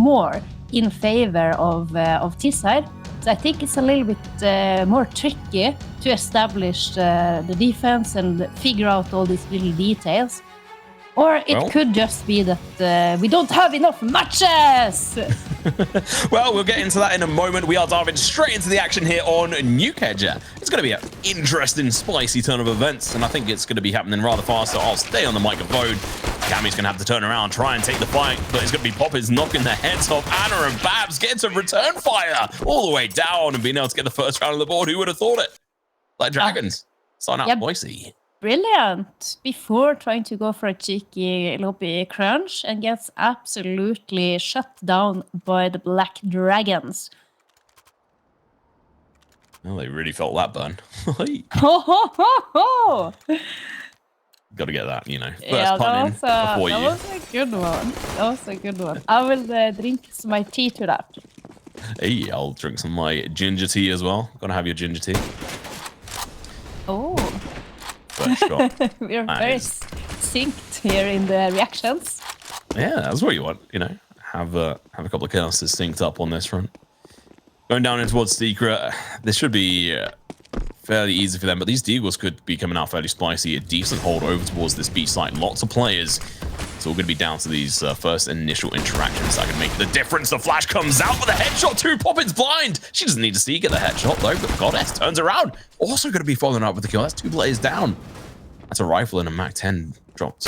more in favor of T-side. So I think it's a little bit more tricky to establish the defense and figure out all these little details. Or it could just be that we don't have enough matches! Well, we'll get into that in a moment. We are diving straight into the action here on Nuke. It's going to be an interesting, spicy turn of events, and I think it's going to be happening rather fast, so I'll stay on the microphone. Cammy's going to have to turn around, try and take the fight, but it's going to be Poppins knocking the heads off Anna, and Babs getting to return fire all the way down and being able to get the first round on the board. Who would have thought it? Like Dragons. Sign up, Boise. Brilliant. Before trying to go for a cheeky lobby crunch and gets absolutely shut down by the Black Dragons. Well, they really felt that burn. Ho, ho, ho, ho. Got to get that, you know. Yeah, that was a good one. That was a good one. I will drink my tea to that. Hey, I'll drink some of my ginger tea as well. Gonna have your ginger tea. Oh. We're very synced here in the reactions. Yeah, that's what you want, you know. Have a couple of casters synced up on this front. Going down in towards Secret. This should be fairly easy for them, but these Deagles could be coming out fairly spicy. A decent hold over towards this B site. Lots of players. It's all going to be down to these first initial interactions that can make the difference. The flash comes out with a headshot too. Poppins blind. She doesn't need to see get the headshot though, but Goddess turns around. Also going to be following up with the kill. That's 2 players down. That's a rifle and a MAC-10 dropped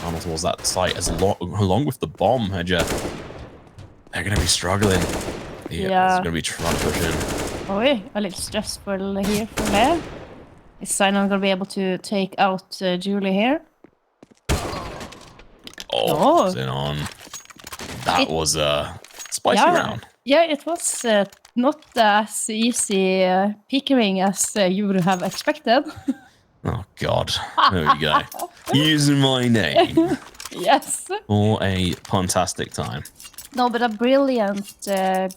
down towards that site along with the bomb. They're going to be struggling. Yeah. It's going to be trying to push in. Oi, a little stressful here for Leia. Is Sinon going to be able to take out Julie here? Oh, on. That was a spicy round. Yeah, it was not as easy pickering as you would have expected. Oh, God. There we go. Using my name. Yes. For a fantastic time. No, but a brilliant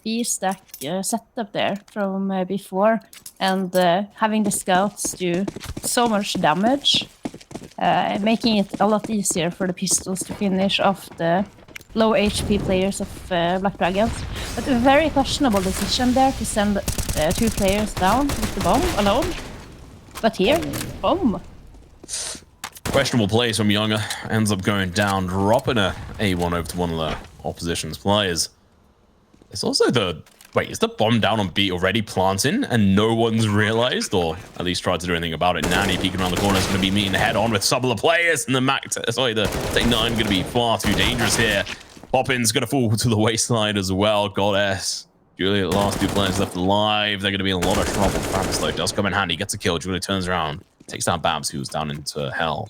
B-stack setup there from before. And having the scouts do so much damage. Making it a lot easier for the pistols to finish off the low HP players of Black Dragons. But a very questionable decision there to send 2 players down with the bomb alone. But here, boom. Questionable plays from Younger. Ends up going down, dropping a A1 over to one of the opposition's players. It's also the... Wait, is the bomb down on B already planting and no one's realized or at least tried to do anything about it? Nanny peeking around the corner is going to be meeting head on with some of the players, and the Take 9 going to be far too dangerous here. Poppins going to fall to the wayside as well. Goddess. Julia, the last 2 players left alive. They're going to be in a lot of trouble. Travis though does come in handy, gets a kill. Julia turns around, takes down Babs, who's down into hell.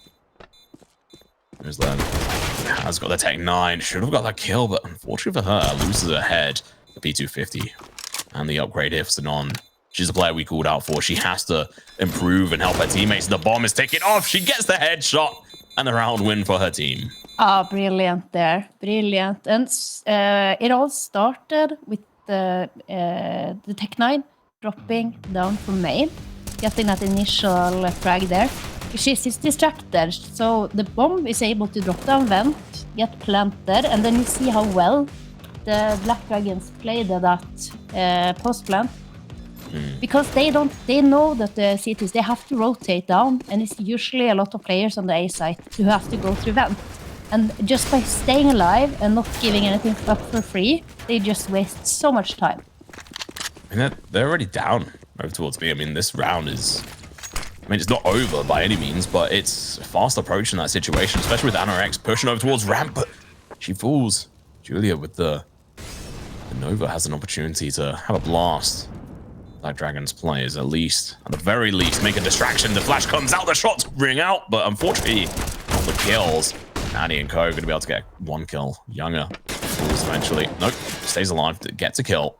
There's Len. Has got the Tech 9. Should have got that kill, but unfortunately for her, loses her head. The P250 and the upgrade here for Sinon. She's a player we called out for. She has to improve and help her teammates. The bomb is ticking off. She gets the headshot and the round win for her team. Oh, brilliant there. Brilliant. And it all started with the Tech 9 dropping down from main, getting that initial frag there. She's distracted, so the bomb is able to drop down vent, get planted, and then you see how well the Black Dragons played that post plant. Because they know that the CTs, they have to rotate down, and it's usually a lot of players on the A site who have to go through vent. And just by staying alive and not giving anything up for free, they just waste so much time. And they're already down over towards me. I mean, this round is... I mean, it's not over by any means, but it's fast approaching that situation, especially with Anorex pushing over towards ramp, but she falls. Julia with the Nova has an opportunity to have a blast. Black Dragons players, at the very least, make a distraction. The flash comes out, the shots ring out, but unfortunately, all the kills. Annie and Co are going to be able to get 1 kill. Younger falls eventually. Nope, stays alive, gets a kill.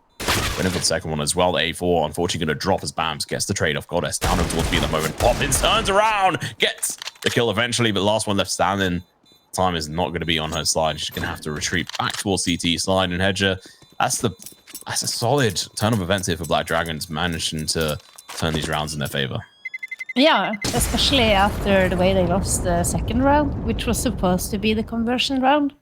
Winning for the second one as well. The A4, unfortunately, going to drop as Bams gets the trade off. Goddess down over towards B at the moment. Poppins turns around, gets the kill eventually, but last one left standing. Time is not going to be on her side. She's going to have to retreat back towards CT, slide and Hedger. That's a solid turn of events here for Black Dragons, managing to turn these rounds in their favor. Yeah, especially after the way they lost the second round, which was supposed to be the conversion round.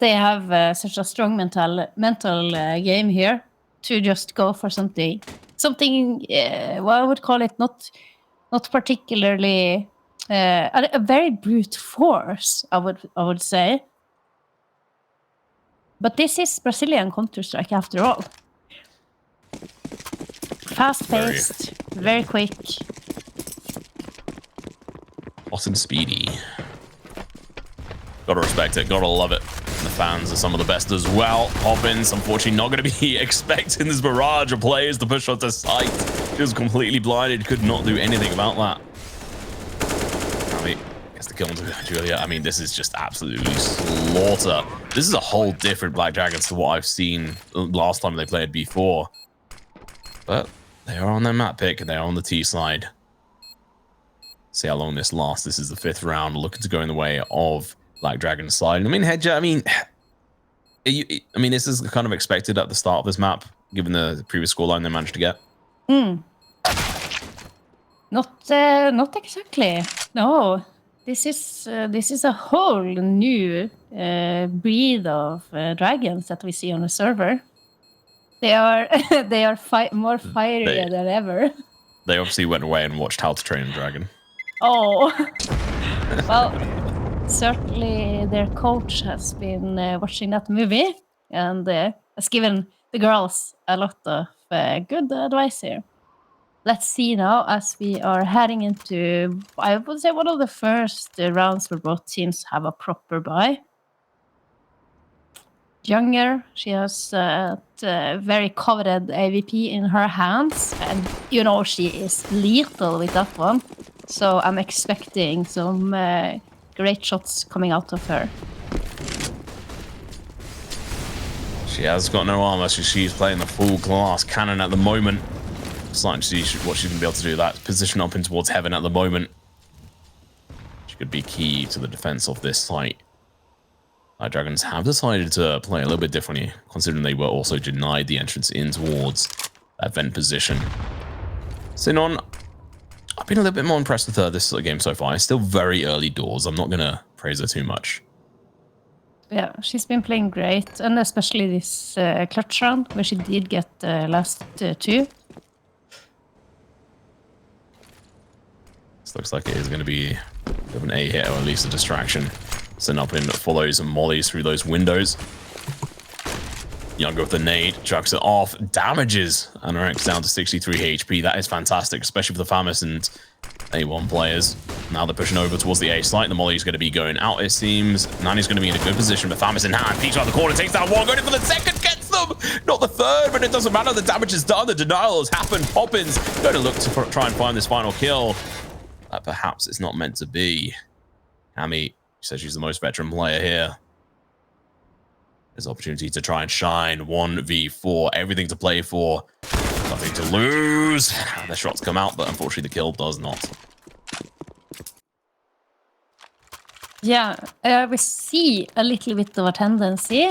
They have such a strong mental game here to just go for something, well, I would call it not particularly a very brute force. I would say, but this is Brazilian Counter-Strike after all. Fast-paced, very quick. Hot and speedy. Gotta respect it, gotta love it. And the fans are some of the best as well. Poppins, unfortunately, not going to be expecting this barrage of players to push onto site. He was completely blinded, could not do anything about that. I mean, gets the kill into Julia. I mean, this is just absolutely slaughter. This is a whole different Black Dragons to what I've seen last time they played before. But they are on their map pick and they are on the T side. See how long this lasts. This is the 5th round, looking to go in the way of Black Dragon's side. I mean, Hedger, I mean, this is kind of expected at the start of this map, given the previous scoreline they managed to get. Not exactly. No, this is a whole new breed of dragons that we see on the server. They are more fiery than ever. They obviously went away and watched How to Train a Dragon. Oh, well, certainly their coach has been watching that movie and has given the girls a lot of good advice here. Let's see now, as we are heading into, I would say, one of the first rounds where both teams have a proper buy. Younger, she has very coveted AVP in her hands, and you know she is lethal with that one. So I'm expecting some great shots coming out of her. She has got no armor, so she's playing the full class cannon at the moment. Starting to see what she's going to be able to do. That position up in towards heaven at the moment. She could be key to the defense of this site. Our Dragons have decided to play a little bit differently, considering they were also denied the entrance in towards that vent position. Sinon, I've been a little bit more impressed with her this game so far. It's still very early doors. I'm not going to praise her too much. Yeah, she's been playing great, and especially this clutch round, where she did get last 2. This looks like it is going to be a bit of an A hit, or at least a distraction. Sinopin follows and mollies through those windows. Younger with the nade, chucks it off, damages Anorex down to 63 HP. That is fantastic, especially for the Famis and A1 players. Now they're pushing over towards the A site. The molly is going to be going out, it seems. Nani's going to be in a good position, but Famis in hand. Peeks around the corner, takes down one, going in for the second, gets them! Not the third, but it doesn't matter. The damage is done. The denial has happened. Poppins going to look to try and find this final kill. That perhaps it's not meant to be. Cammy says she's the most veteran player here. There's opportunity to try and shine. 1v4, everything to play for, nothing to lose. The shots come out, but unfortunately the kill does not. Yeah, we see a little bit of a tendency,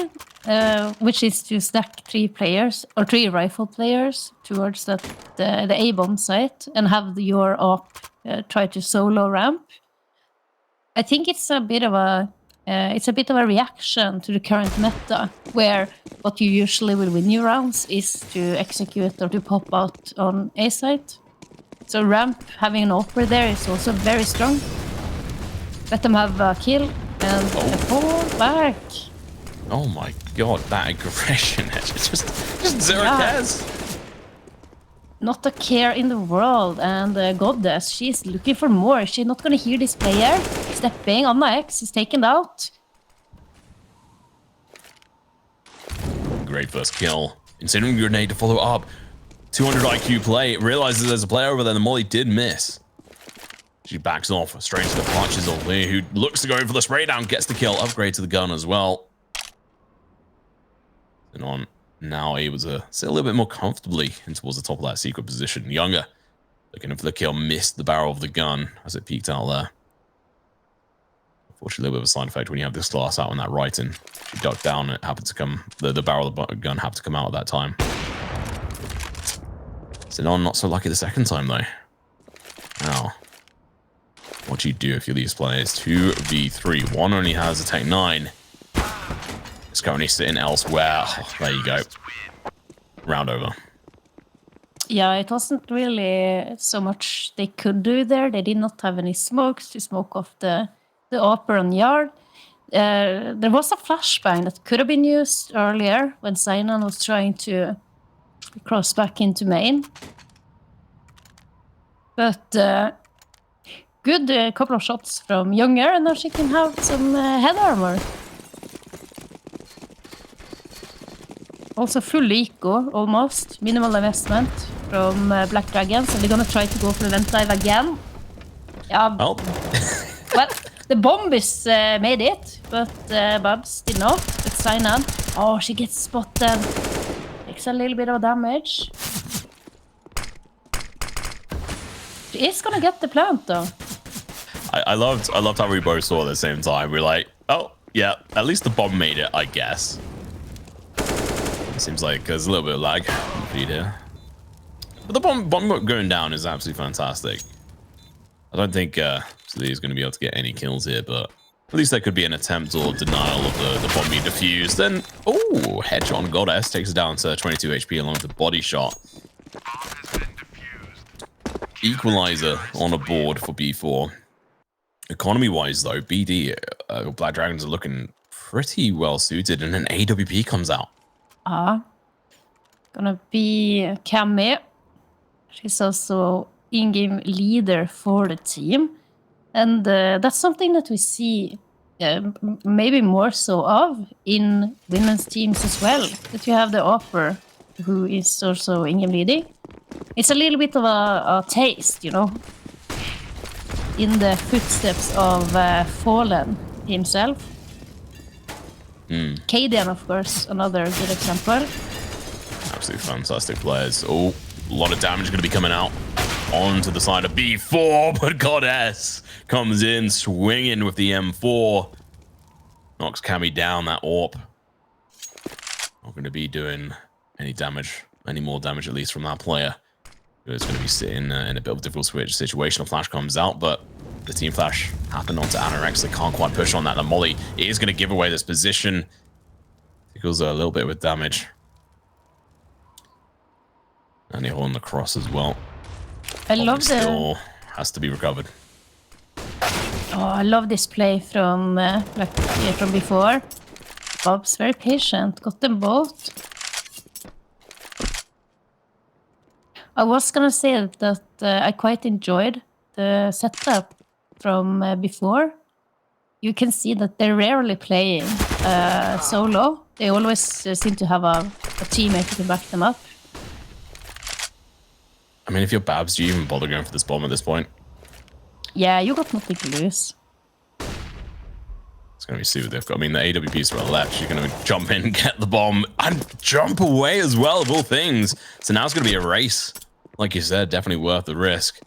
which is to stack 3 players or 3 rifle players towards the A-bomb site and have your op try to solo ramp. I think it's a bit of a reaction to the current meta, where what you usually will win your rounds is to execute or to pop out on A site. So ramp, having an opera there is also very strong. Let them have a kill and fall back. Oh my god, that aggression. It's just zero cares. Not a care in the world, and Goddess, she's looking for more. She's not gonna hear this player stepping. Anna X is taken out. Great first kill. Incendiary grenade to follow up. 200 IQ play. Realizes there's a player over there. The molly did miss. She backs off straight into the clutches of Lee, who looks to go in for the spray down, gets the kill, upgrade to the gun as well. And on now able to sit a little bit more comfortably in towards the top of that secret position. Younger looking for the kill, missed the barrel of the gun as it peeked out there. Unfortunately, a little bit of a side effect when you have this glass out on that right in. She ducked down, it happened to come, the barrel of the gun happened to come out at that time. Sinon, not so lucky the second time though. Now, what do you do if you're these players? 2v3. One only has a Tech 9. It's currently sitting elsewhere. Oh, there you go. Round over. Yeah, it wasn't really so much they could do there. They did not have any smokes to smoke off the upper and yard. There was a flashbang that could have been used earlier when Sainan was trying to cross back into main. But good couple of shots from Younger, and now she can have some head armor. Also full eco, almost. Minimal investment from Black Dragons, and they're gonna try to go for the vent dive again. Yeah. Oh. Well, the bomb is made it, but Babs did not. But Sainan, oh, she gets spotted. Takes a little bit of damage. She is gonna get the plant, though. I loved how we both saw at the same time. We're like, oh, yeah, at least the bomb made it, I guess. It seems like there's a little bit of lag on the feed here. But the bomb going down is absolutely fantastic. I don't think he's going to be able to get any kills here, but at least there could be an attempt or denial of the bomb being defused. Then, oh, headshot on Goddess takes it down to 22 HP along with the body shot. Equalizer on a board for B4. Economy-wise, though, BD, Black Dragons are looking pretty well suited, and an AWP comes out. Gonna be Cammy. She's also in-game leader for the team. And that's something that we see maybe more so of in women's teams as well. That you have the Opera, who is also in-game leading. It's a little bit of a taste, you know, in the footsteps of Fallen himself. Cadian, of course, another good example. Absolutely fantastic players. Oh, a lot of damage going to be coming out onto the side of B4, but Goddess comes in swinging with the M4. Knocks Cammy down, that AWP. Not going to be doing any damage, any more damage at least from that player. It's going to be sitting in a bit of a difficult situation. A flash comes out, but the team flash happened onto Anorex. They can't quite push on that. And Molly is going to give away this position. Tickles a little bit with damage. And he'll on the cross as well. I love still has to be recovered. Oh, I love this play from from before. Bob's very patient. Got them both. I was gonna say that I quite enjoyed the setup from before. You can see that they're rarely playing solo. They always seem to have a teammate who can back them up. I mean, if you're Babs, do you even bother going for this bomb at this point? Yeah, you got nothing to lose. It's going to be super difficult. I mean, the AWP's to the left. She's going to jump in, get the bomb, and jump away as well, of all things. So now it's going to be a race. Like you said, definitely worth the risk.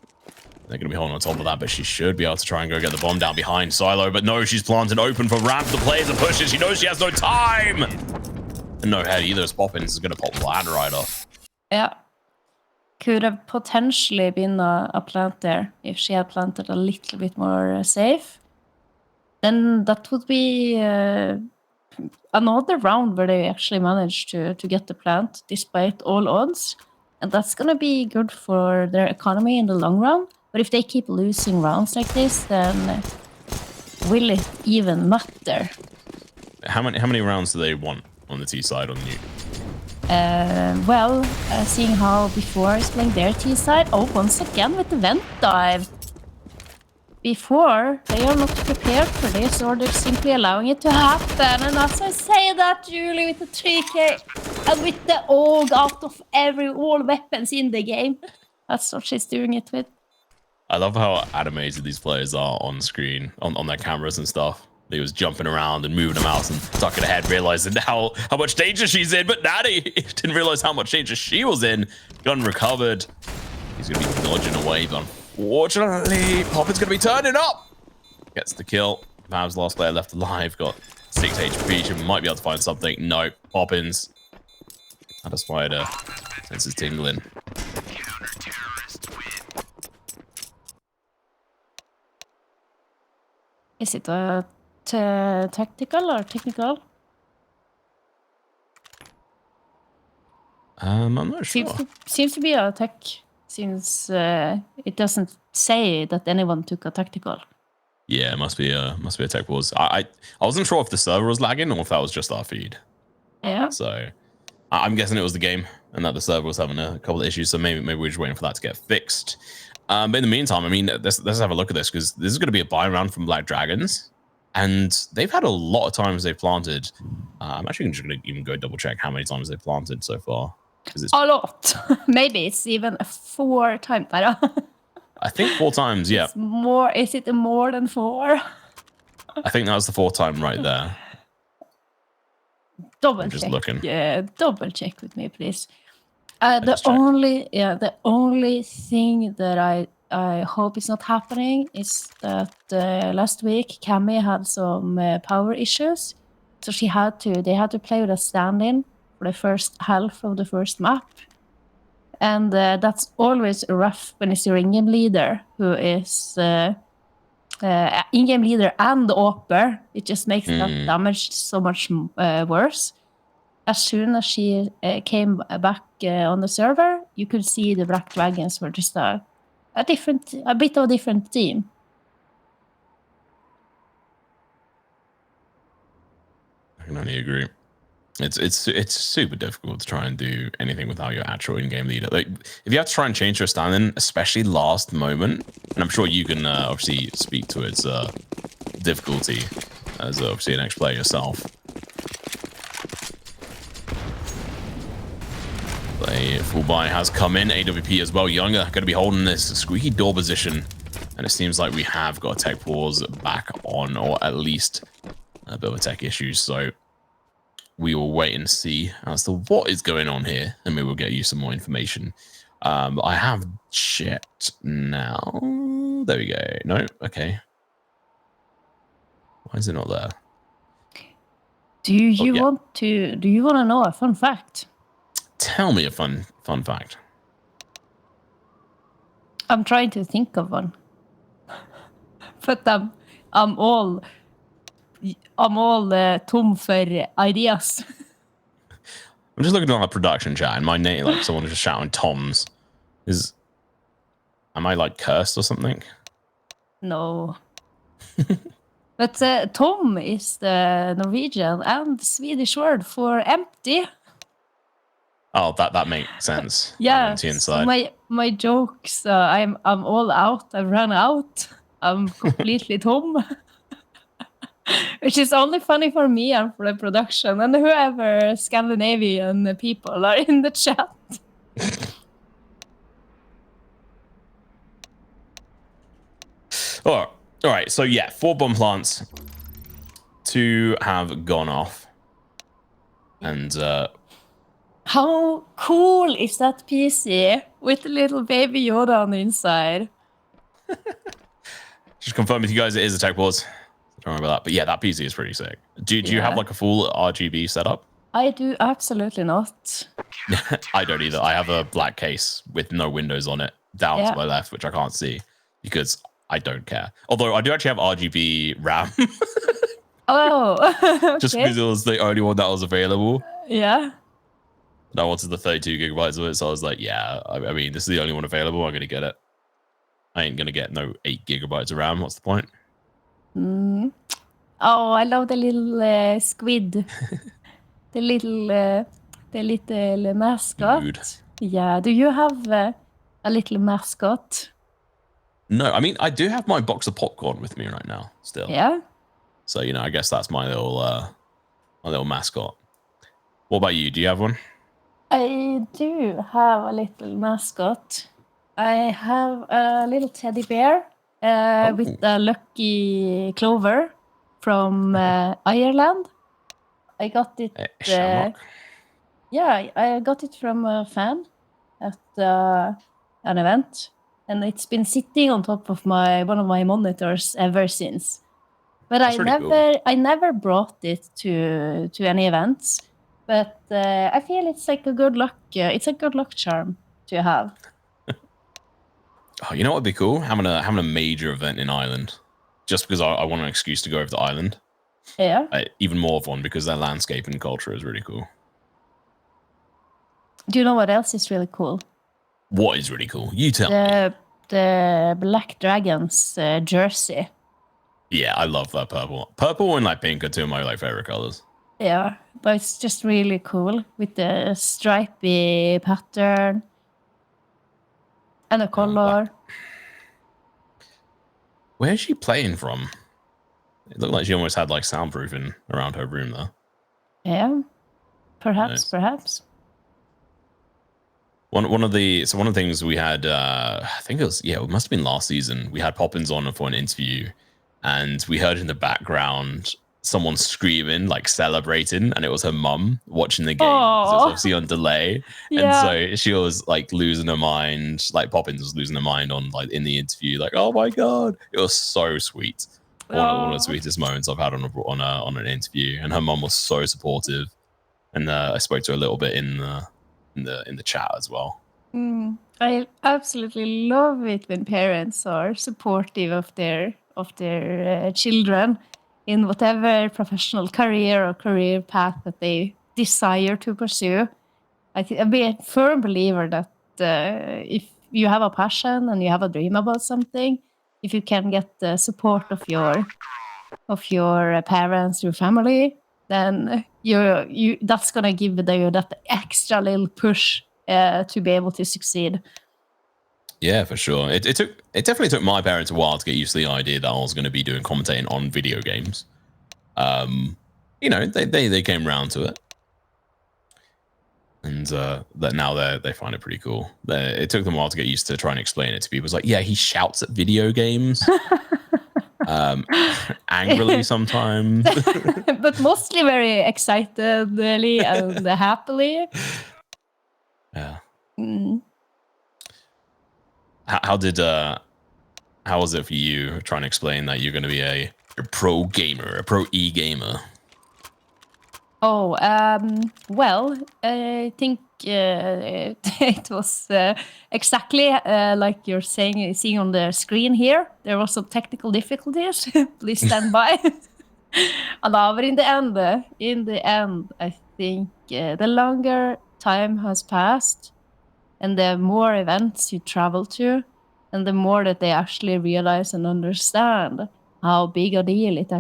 They're going to be holding on top of that, but she should be able to try and go get the bomb down behind Silo. But no, she's planted open for ramp. The players are pushing. She knows she has no time. And no head either, as Poppins is going to pop Vlad right off. Yeah. Could have potentially been a plant there if she had planted a little bit more safe. Then that would be another round where they actually managed to get the plant despite all odds. And that's going to be good for their economy in the long run. But if they keep losing rounds like this, then will it even matter? How many rounds do they want on the T side on Nuke? Well, seeing how before is playing their T side. Oh, once again with the vent dive. Before, they are not prepared for this, or they're simply allowing it to happen. And as I say that, Julie, with the 3K and with the AUG out of all weapons in the game, that's what she's doing it with. I love how animated these players are on screen, on their cameras and stuff. They was jumping around and moving them out and tucking ahead, realizing how much danger she's in. But Natty didn't realize how much danger she was in. Gun recovered. He's going to be dodging away, but unfortunately, Poppin's going to be turning up. Gets the kill. Mav's last player left alive. Got 6 HP. She might be able to find something. No, Poppins. Had a spider. Senses tingling. Is it a tactical or technical? I'm not sure. Seems to be a tech, since it doesn't say that anyone took a tactical. Yeah, it must be a tech pause. I wasn't sure if the server was lagging or if that was just our feed. Yeah. So I'm guessing it was the game and that the server was having a couple of issues. So maybe we're just waiting for that to get fixed. But in the meantime, I mean, let's have a look at this, because this is going to be a buy round from Black Dragons, and they've had a lot of times they've planted. I'm actually just going to even go double check how many times they've planted so far. It's a lot. Maybe it's even 4 times. I think 4 times. Yeah. It's more. Is it more than 4? I think that was the 4th time right there. Double I'm just check. looking. Yeah, double check with me, please. The only thing that I hope is not happening is that last week Cammy had some power issues, so they had to play with a stand-in for the first half of the first map, and that's always rough when it's your in-game leader who is in-game leader and AWPer. It just makes that damage so much worse. As soon as she came back on the server, you could see the Black Dragons were just a bit of a different team. I can only agree. It's super difficult to try and do anything without your actual in-game leader. Like, if you have to try and change your stand-in, especially last moment, and I'm sure you can obviously speak to its difficulty as obviously an ex-player yourself. A full buy has come in. AWP as well. Younger going to be holding this squeaky door position, and it seems like we have got a tech pause back on, or at least a bit of a tech issue. So we will wait and see as to what is going on here, and we will get you some more information. I have checked now. There we go. No, okay. Why is it not there? Do you want to know a fun fact? Tell me a fun fact. I'm trying to think of one, but I'm all tom for ideas. I'm just looking at our production chat, and my name, like, someone just shouting Toms. Am I like cursed or something? No. But Tom is the Norwegian and Swedish word for empty. Oh, that makes sense. Yeah. So my jokes. I'm all out. I ran out. I'm completely Tom. Which is only funny for me and for the production and whoever Scandinavian people are in the chat. All right. So yeah, 4 bomb plants to have gone off, and how cool is that PC with the little baby Yoda on the inside? Just confirm with you guys, it is a tech pause. Don't worry about that. But yeah, that PC is pretty sick. Do you have like a full RGB setup? I do absolutely not. I don't either. I have a black case with no windows on it down to my left, which I can't see because I don't care. Although I do actually have RGB RAM. Oh, okay. Just because it was the only one that was available. Yeah. And I wanted the 32 gigabytes of it, so I was like, yeah, I mean, this is the only one available. I'm going to get it. I ain't going to get no 8 gigabytes of RAM. What's the point? Oh, I love the little squid. the little mascot. Dude. Yeah. Do you have a little mascot? No, I mean, I do have my box of popcorn with me right now still. Yeah. So, you know, I guess that's my little mascot. What about you? Do you have one? I do have a little mascot. I have a little teddy bear with a lucky clover from Ireland. I got it. Yeah, I got it from a fan at an event, and it's been sitting on top of one of my monitors ever since. But I never brought it to any events. But I feel it's like a good luck. It's a good luck charm to have. Oh, you know what would be cool? Having a major event in Ireland, just because I want an excuse to go over to Ireland. Yeah. Even more of one because their landscape and culture is really cool. Do you know what else is really cool? What is really cool? You tell me. The Black Dragons jersey. Yeah, I love that purple. Purple and like pink are two of my like favorite colors. Yeah, but it's just really cool with the stripy pattern and the color. Where's she playing from? It looked like she almost had like soundproofing around her room though. Yeah, perhaps, Nice. perhaps. One of the things we had, I think it must have been last season. We had Poppins on for an interview, and we heard in the background someone screaming, like celebrating, and it was her mum watching the game. It was obviously on delay, and so she was like losing her mind. Like Poppins was losing her mind on like in the interview, like, "Oh my god!" It was so sweet. One of the sweetest moments I've had on an interview, and her mum was so supportive. And I spoke to her a little bit in the chat as well. I absolutely love it when parents are supportive of their children in whatever professional career or career path that they desire to pursue. I'm a firm believer that if you have a passion and you have a dream about something, if you can get the support of your parents, your family, then you that's gonna give you that extra little push to be able to succeed. Yeah, for sure. It definitely took my parents a while to get used to the idea that I was going to be doing commentating on video games. They came around to it, and that now they find it pretty cool. It took them a while to get used to trying to explain it to people. It's like, yeah, he shouts at video games, angrily sometimes, but mostly very excitedly and happily. Yeah. How was it for you trying to explain that you're going to be a pro gamer, a pro e-gamer? Oh, well, I think it was exactly like you're seeing on the screen here. There were some technical difficulties. Please stand by. But in the end, I think the longer time has passed and the more events you travel to, and the more that they actually realize and understand how big a deal it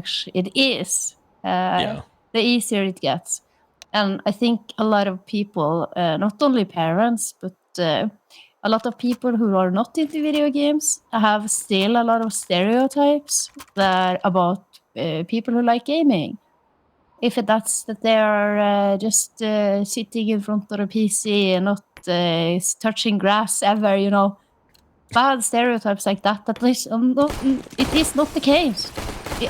is, the easier it gets. And I think a lot of people, not only parents, but a lot of people who are not into video games have still a lot of stereotypes about people who like gaming. If that's that they are just sitting in front of a PC and not touching grass ever, bad stereotypes like that. At least it is not the case.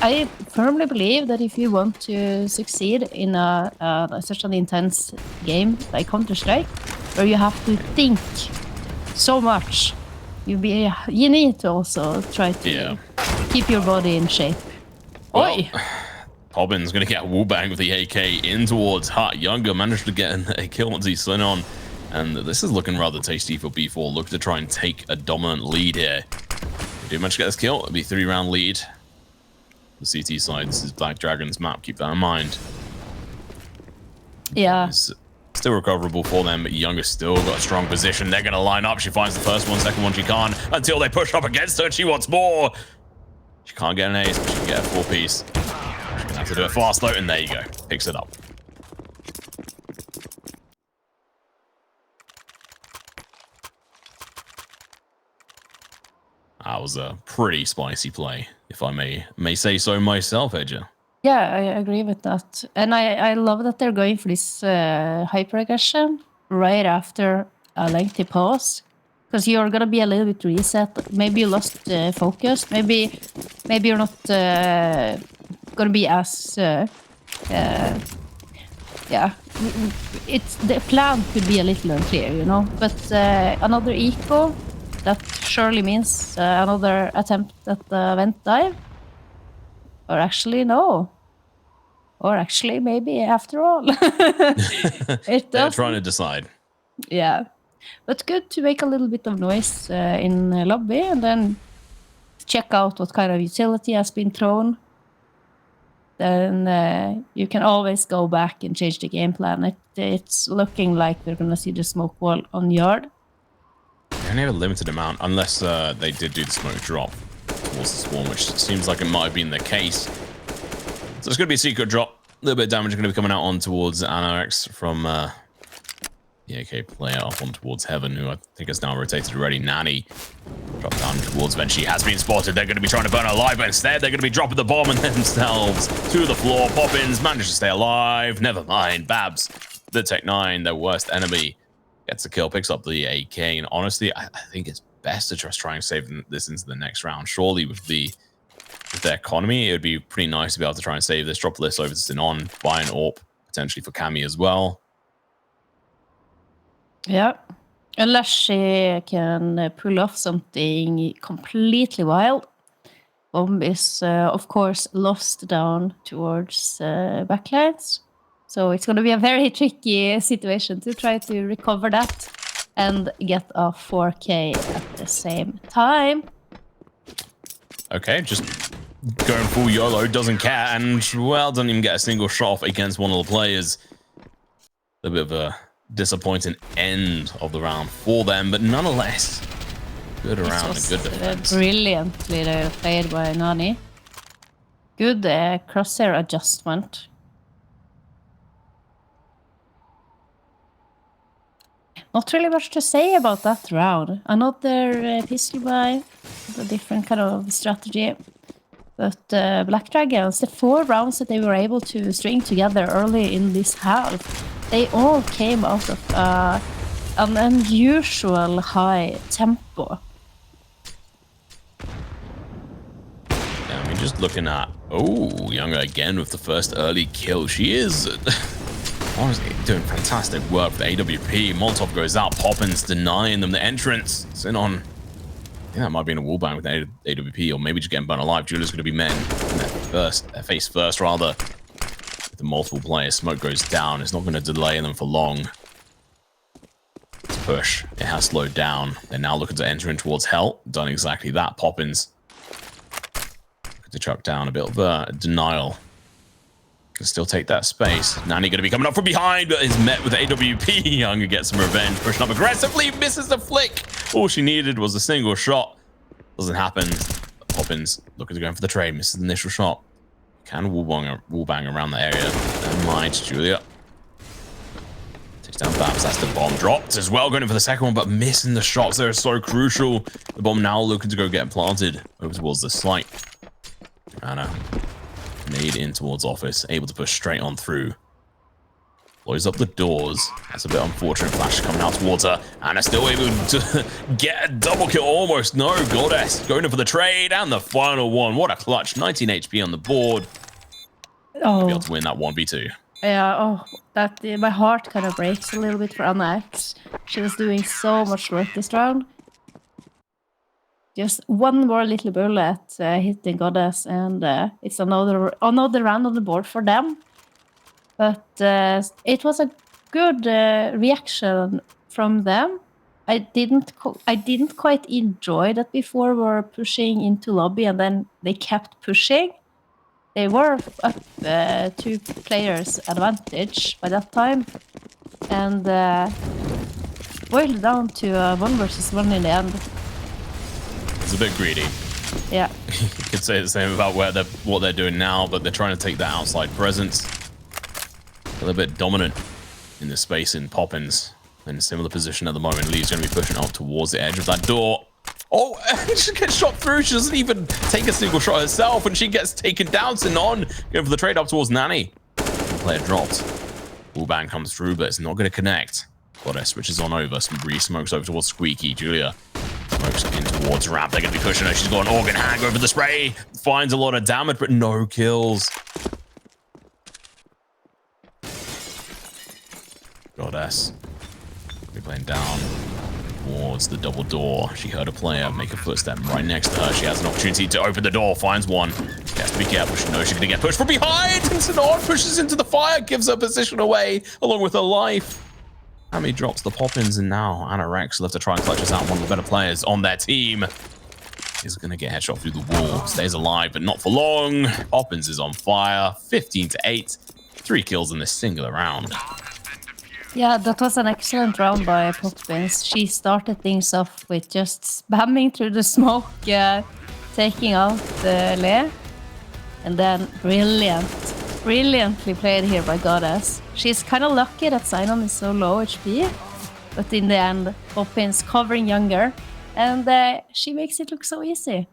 I firmly believe that if you want to succeed in such an intense game like Counter-Strike, where you have to think so much, you need to also try to keep your body in shape. Well, Pobbin's going to get a wall bang with the AK in towards Hut. Younger managed to get a kill onto Sin on. And this is looking rather tasty for B4. Look to try and take a dominant lead here. They do manage to get this kill. It'll be a 3-round lead. The CT side, this is Black Dragon's map. Keep that in mind. Yeah. It's still recoverable for them, but Younger's still got a strong position. They're going to line up. She finds the first one, second one she can't, until they push up against her and she wants more. She can't get an ace, but she can get a 4-piece. She's going to have to do it fast though, and there you go. Picks it up. That was a pretty spicy play, if I may say so myself, Edger. Yeah, I agree with that. And I love that they're going for this hyper-aggression right after a lengthy pause. Because you're going to be a little bit reset. Maybe you lost focus. Maybe you're not going to be as... the plan could be a little unclear, But another eco... That surely means another attempt at the vent dive. Or actually, no. Or actually, maybe after all. They're trying to decide. Yeah. But good to make a little bit of noise in the lobby and then check out what kind of utility has been thrown. then you can always go back and change the game plan. It's looking like we're going to see the smoke wall on yard. They only have a limited amount, unless they did do the smoke drop towards the spawn, which seems like it might have been the case. So it's going to be a secret drop. A little bit of damage going to be coming out on towards Anorex from the AK player up on towards Heaven, who I think has now rotated already. Nanny dropped down towards Ven. She has been spotted. They're going to be trying to burn her alive, but instead they're going to be dropping the bomb and themselves to the floor. Poppins managed to stay alive. Never mind. Babs, the Tech 9, their worst enemy, gets the kill, picks up the AK, and honestly, I think it's best to just try and save this into the next round. Surely with their economy, it would be pretty nice to be able to try and save this. Drop this over to Sinon, buy an AWP, potentially for Cammy as well. Yeah, unless she can pull off something completely wild. Bomb is, of course, lost down towards backlines. So it's going to be a very tricky situation to try to recover that and get a 4K at the same time. Okay, just going full YOLO, doesn't care, and, well, doesn't even get a single shot off against one of the players. A bit of a disappointing end of the round for them, but nonetheless, good round and good defense. Brilliantly played by Nani. Good crosshair adjustment. Not really much to say about that round. Another pistol buy, a different kind of strategy. But Black Dragons, the 4 rounds that they were able to string together early in this half, they all came out of an unusual high tempo. Yeah, I mean, just looking at... Oh, Younger again with the first early kill. She is... honestly, doing fantastic work for the AWP. Molotov goes out. Poppins denying them the entrance. Sinon, I think that might be in a wallbang with the AWP, or maybe just getting burnt alive. Julia's going to be men in their face first, rather. With the multiple players, smoke goes down. It's not going to delay them for long. Let's push. It has slowed down. They're now looking to enter in towards Hell. Done exactly that. Poppins looking to chuck down a bit of denial. Can still take that space. Nanny going to be coming up from behind, but is met with AWP. Younger gets some revenge, pushing up aggressively, misses the flick. All she needed was a single shot. Doesn't happen. Poppins looking to go in for the trade, misses the initial shot. Can wallbang around the area. Never mind, Julia. Takes down Babs. That's the bomb dropped as well, going in for the second one, but missing the shots. They're so crucial. The bomb now looking to go get planted over towards the site. Anna. Nade in towards office, able to push straight on through. Blows up the doors. That's a bit unfortunate. Flash coming out towards her. Anna still able to get a double kill almost. No, Goddess going in for the trade and the final one. What a clutch. 19 HP on the board. Oh. Be able to win that 1v2. Yeah, oh, that my heart kind of breaks a little bit for Anna X. She was doing so much work this round. Just one more little bullet hitting Goddess, and it's another round on the board for them. But it was a good reaction from them. I didn't quite enjoy that before we were pushing into lobby, and then they kept pushing. They were up 2 players advantage by that time, and boiled down to 1 versus 1 in the end. It's a bit greedy. Yeah. You could say the same about what they're doing now, but they're trying to take that outside presence. A little bit dominant in the space in Poppins. In a similar position at the moment. Lee's going to be pushing up towards the edge of that door. Oh, she gets shot through. She doesn't even take a single shot herself, and she gets taken down. Sinon going for the trade up towards Nanny. Player dropped. Wallbang comes through, but it's not going to connect. Goddess switches on over. Some re-smokes over towards Squeaky. Julia smokes in towards Ramp. They're going to be pushing her. She's got an organ hang over the spray. Finds a lot of damage, but no kills. Goddess. Be playing down towards the double door. She heard a player make a footstep right next to her. She has an opportunity to open the door. Finds one. She has to be careful. She knows she's going to get pushed from behind. And Sinon pushes into the fire. Gives her position away along with her life. Amy drops the Poppins, and now Anorex will have to try and clutch us out, one of the better players on their team. is going to get headshot through the wall. Stays alive, but not for long. Poppins is on fire. 15-8. 3 kills in this singular round. Yeah, that was an excellent round by Poppins. She started things off with just spamming through the smoke, taking out the Le. And then brilliantly played here by Goddess. She's kind of lucky that Sinon is so low HP. But in the end, Poppins covering Younger. And she makes it look so easy.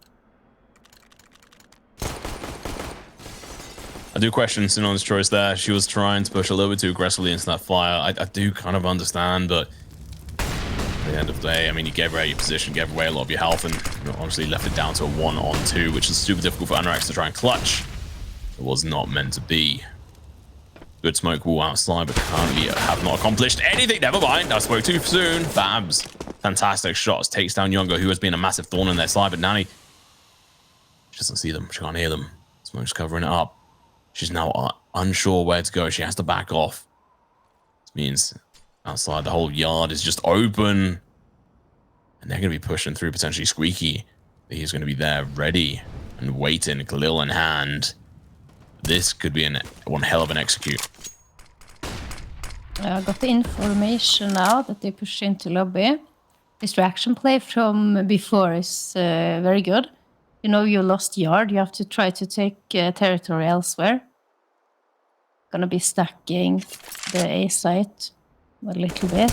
I do question Sinon's choice there. She was trying to push a little bit too aggressively into that fire. I do kind of understand, but at the end of the day, I mean, you gave away your position, gave away a lot of your health, and obviously left it down to a 1-on-2, which is super difficult for Anorex to try and clutch. It was not meant to be. Good smoke wall outside, but currently have not accomplished anything. Never mind, I spoke too soon. Babs, fantastic shots, takes down Younger, who has been a massive thorn in their side, but Nani, she doesn't see them, she can't hear them. Smoke's covering it up. She's now unsure where to go. She has to back off. This means outside the whole yard is just open. And they're going to be pushing through potentially Squeaky. He's going to be there ready and waiting, Khalil in hand. This could be one hell of an execute. I got the information now that they push into lobby. Distraction play from before is very good. You know you lost yard, you have to try to take territory elsewhere. Gonna be stacking the A site a little bit.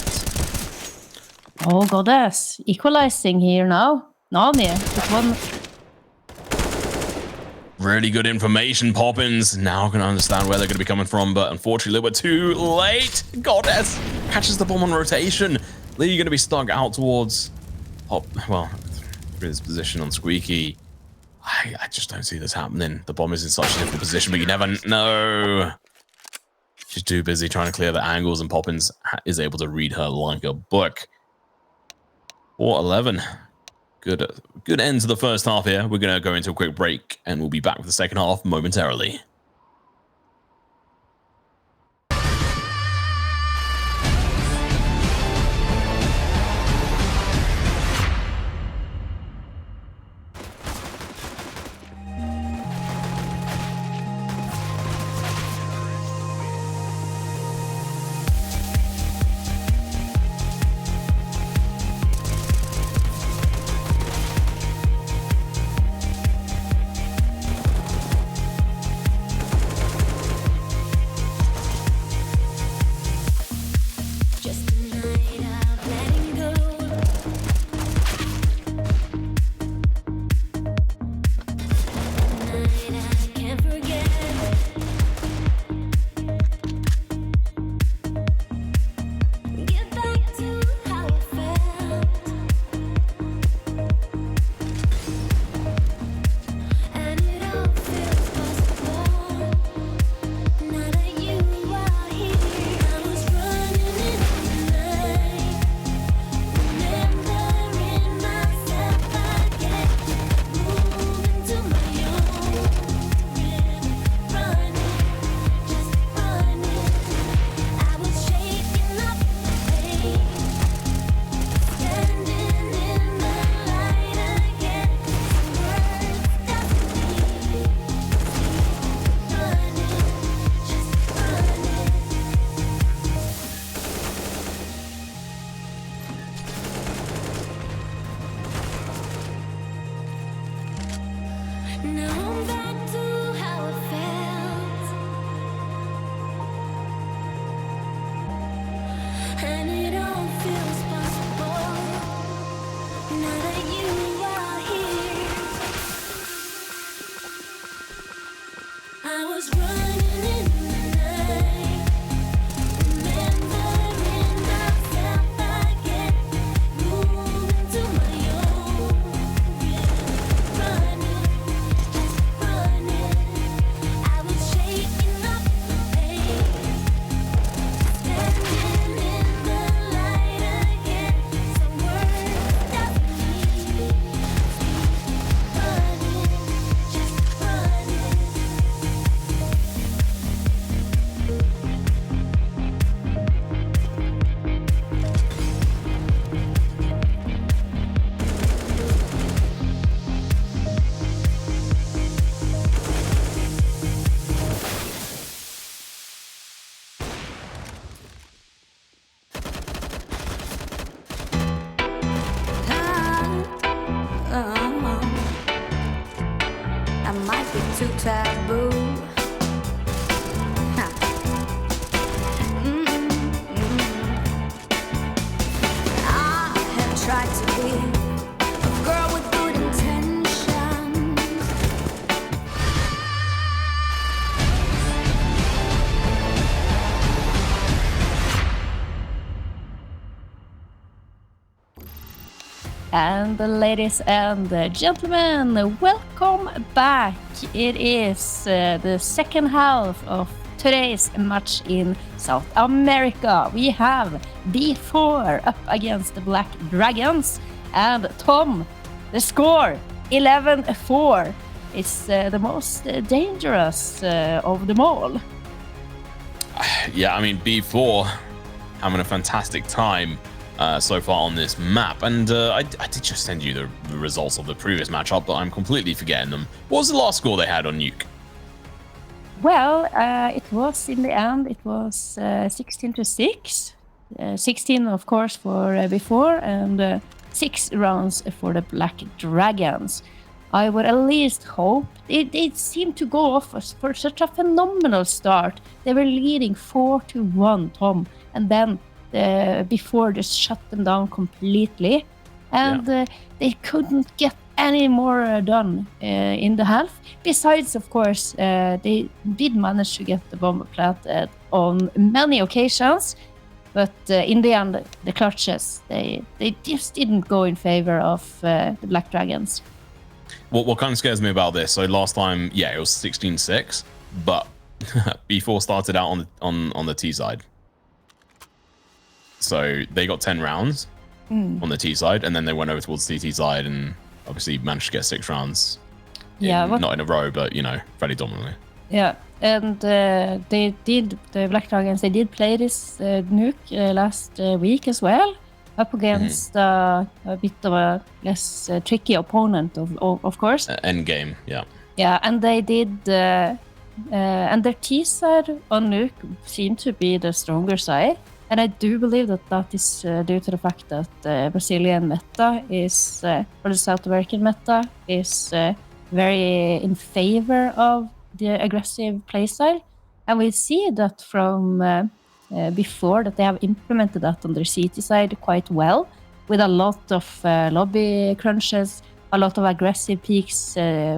Oh, Goddess. Equalizing here now. Nani, with one. Really good information, Poppins. Now can understand where they're going to be coming from, but unfortunately, we're too late. Goddess catches the bomb on rotation. Lee going to be stuck out towards Pop. Well, through this position on Squeaky. I just don't see this happening. The bomb is in such a difficult position, but you never know. She's too busy trying to clear the angles, and Poppins is able to read her like a book. 4-11. Good end to the first half here. We're going to go into a quick break, and we'll be back with the second half momentarily. And ladies and gentlemen, welcome back. It is the second half of today's match in South America. We have B4 up against the Black Dragons. And Tom, the score, 11-4. It's the most dangerous of them all. Yeah, I mean, B4 having a fantastic time so far on this map. And I did just send you the results of the previous matchup, but I'm completely forgetting them. What was the last score they had on Nuke? Well, it was in the end, it was 16-6. 16, of course, for before, and 6 rounds for the Black Dragons. I would at least hope. They seemed to go off for such a phenomenal start. They were leading 4-1, Tom, and then before just shut them down completely, and they couldn't get any more done in the half. Besides, of course, they did manage to get the bomb planted on many occasions, but in the end, the clutches they just didn't go in favor of the Black Dragons. What kind of scares me about this? So last time, it was 16-6, but B4 started out on the T side. So they got 10 rounds on the T side, and then they went over towards the TT side and obviously managed to get 6 rounds. Not in a row, but, fairly dominantly. Yeah, and the Black Dragons, they did play this Nuke last week as well, up against a bit of a less tricky opponent, of course. Endgame, yeah. Yeah, and they did, and their T side on Nuke seemed to be the stronger side. And I do believe that is due to the fact that Brazilian meta is, or the South American meta is very in favor of the aggressive playstyle. And we see that from before that they have implemented that on their CT side quite well, with a lot of lobby crunches, a lot of aggressive peaks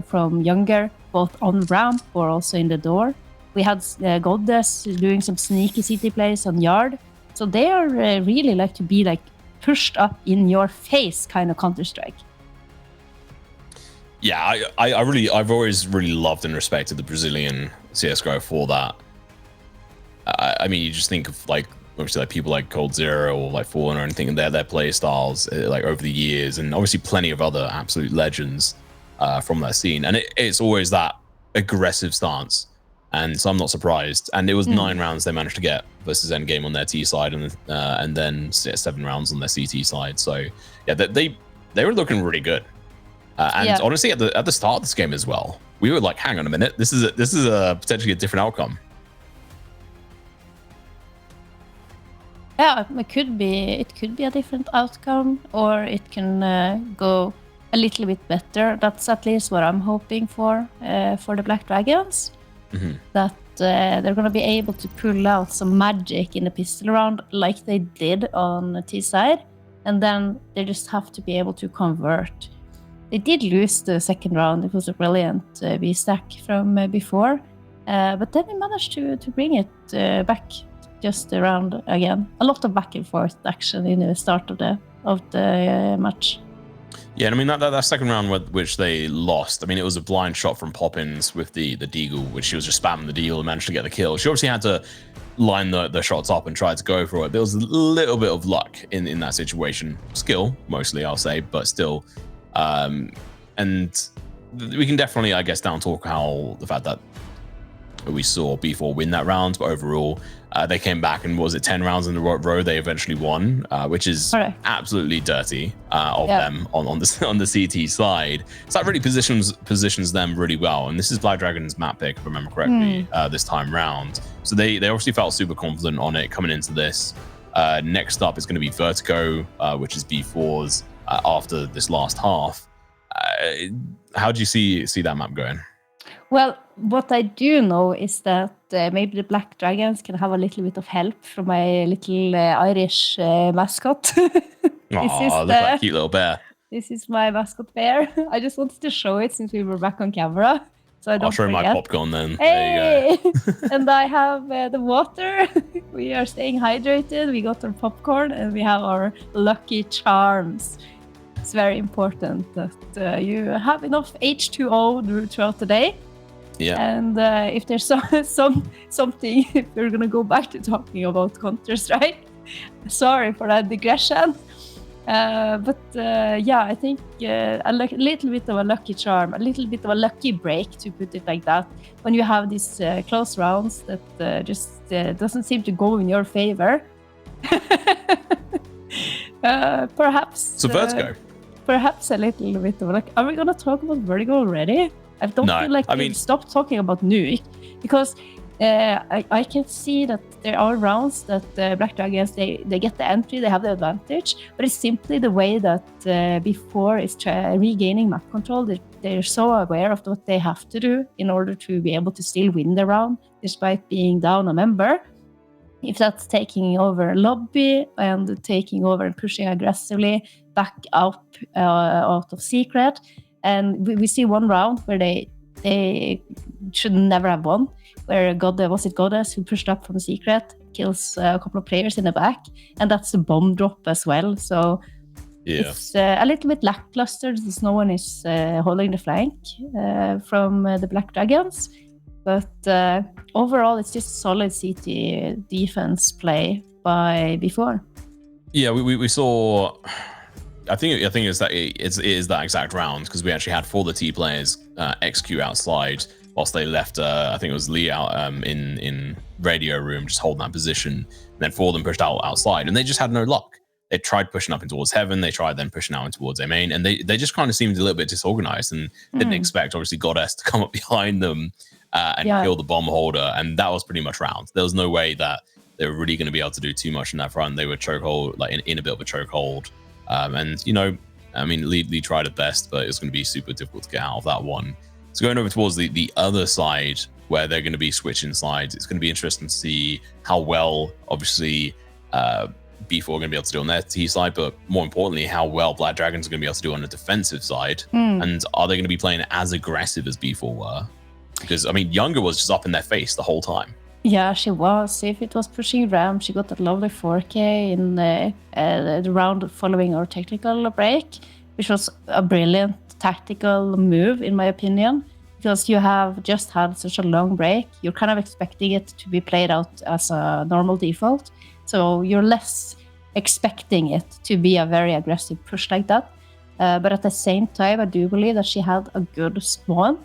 from younger, both on ramp or also in the door. We had Goddess doing some sneaky CT plays on yard. So they are really like to be like pushed up in your face kind of Counter-Strike. Yeah, I've always really loved and respected the Brazilian CSGO for that. I mean, you just think of obviously people like Cold Zero or like Fallen or anything, and their play styles over the years, and obviously plenty of other absolute legends from that scene. And it's always that aggressive stance. And so I'm not surprised. And it was 9 rounds they managed to get versus Endgame on their T side, and then 7 rounds on their CT side. So yeah, they were looking really good. And honestly, at the start of this game as well, we were like, hang on a minute, this is a potentially a different outcome. Yeah, it could be a different outcome, or it can go a little bit better. That's at least what I'm hoping for the Black Dragons. That they're going to be able to pull out some magic in the pistol round like they did on the T side, and then they just have to be able to convert. They did lose the second round. It was a brilliant B stack from before, but then they managed to bring it back just around again. A lot of back and forth action in the start of the match. Yeah, and I mean that second round which they lost, I mean, it was a blind shot from Poppins with the Deagle, which she was just spamming the Deagle and managed to get the kill. She obviously had to line the shots up and try to go for it. There was a little bit of luck in that situation. Skill, mostly, I'll say, but still. And we can definitely, I guess, down talk how the fact that we saw B4 win that round, but overall, they came back and was it 10 rounds in a row they eventually won, which is absolutely dirty of them on the CT side. So that really positions them really well. And this is Black Dragon's map pick, if I remember correctly, this time round. So they obviously felt super confident on it coming into this. Next up is going to be Vertigo, which is B4's after this last half. How do you see that map going? Well, what I do know is that maybe the Black Dragons can have a little bit of help from my little Irish mascot. Look like a cute little bear. This is my mascot bear. I just wanted to show it since we were back on camera. So I don't I'll show forget. my popcorn then. Hey! There you go. And I have the water. We are staying hydrated. We got our popcorn and we have our Lucky Charms. it's very important that you have enough H2O throughout the day. Yeah. And if there's something, if we're gonna go back to talking about Counter-Strike, sorry for that digression. But I think a little bit of a lucky charm, a little bit of a lucky break, to put it like that, when you have these close rounds that just doesn't seem to go in your favor. Perhaps. So Vertigo. Perhaps a little bit of luck. Are we gonna talk about Vertigo already? I don't feel like we stopped talking about Nuke, because I can see that there are rounds that Black Dragons, they get the entry, they have the advantage, but it's simply the way that before is regaining map control. They're so aware of what they have to do in order to be able to still win the round despite being down a member. If that's taking over lobby and taking over and pushing aggressively back up out of secret. And we see one round where they should never have won, where Goddess who pushed up from secret, kills a couple of players in the back, and that's a bomb drop as well. So it's a little bit lackluster since no one is holding the flank from the Black Dragons. But overall, it's just solid CT defense play by before. Yeah, we saw. I think it is that exact round, because we actually had 4 of the T players execute outside whilst they left. I think it was Lee out in radio room, just holding that position. And then 4 of them pushed outside, and they just had no luck. They tried pushing up in towards heaven. They tried then pushing out in towards A main, and they just kind of seemed a little bit disorganized and didn't expect, obviously, Goddess to come up behind them and kill the bomb holder. And that was pretty much round. There was no way that they were really going to be able to do too much in that front. They were chokehold, like in a bit of a chokehold. And, you know, I mean, Lee tried it best, but it's going to be super difficult to get out of that one. So going over towards the other side, where they're going to be switching sides, it's going to be interesting to see how well, obviously, B4 are going to be able to do on their T side, but more importantly, how well Black Dragons are going to be able to do on the defensive side. And are they going to be playing as aggressive as B4 were? Because, I mean, Younger was just up in their face the whole time. Yeah, she was. If it was pushing Ram, she got that lovely 4K in the round following our technical break, which was a brilliant tactical move, in my opinion, because you have just had such a long break. You're kind of expecting it to be played out as a normal default. So you're less expecting it to be a very aggressive push like that. But at the same time, I do believe that she had a good spawn,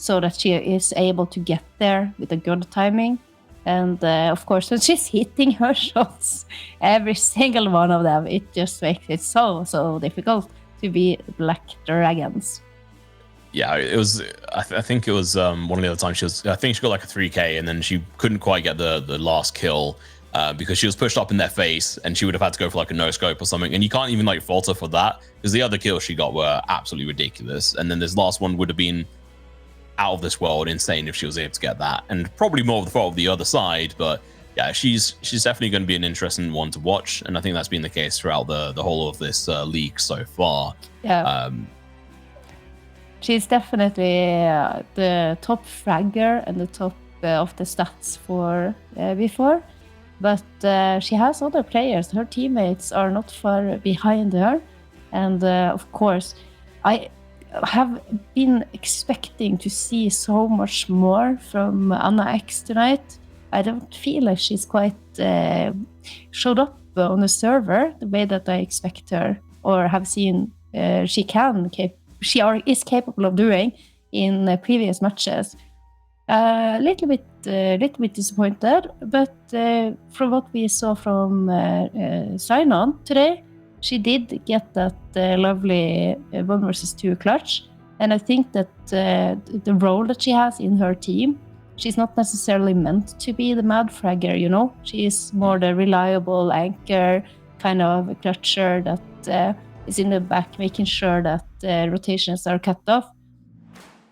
so that she is able to get there with a good timing. And of course, when she's hitting her shots, every single one of them, it just makes it so difficult to beat Black Dragons. Yeah, it was. I think it was one of the other times I think she got like a 3K, and then she couldn't quite get the last kill because she was pushed up in their face, and she would have had to go for like a no scope or something. And you can't even like fault her for that, because the other kills she got were absolutely ridiculous. And then this last one would have been out of this world insane if she was able to get that, and probably more of the fault of the other side. But yeah, she's definitely going to be an interesting one to watch, and I think that's been the case throughout the whole of this league so far. Yeah, she's definitely the top fragger and the top of the stats for before, but she has other players. Her teammates are not far behind her, and of course, I have been expecting to see so much more from Anna X tonight. I don't feel like she's quite showed up on the server the way that I expect her, or have seen she is capable of doing in previous matches. Little bit disappointed, but from what we saw from Sign On today, she did get that lovely 1 versus 2 clutch. And I think that the role that she has in her team, she's not necessarily meant to be the mad fragger, you know? She is more the reliable anchor, kind of clutcher that is in the back, making sure that rotations are cut off.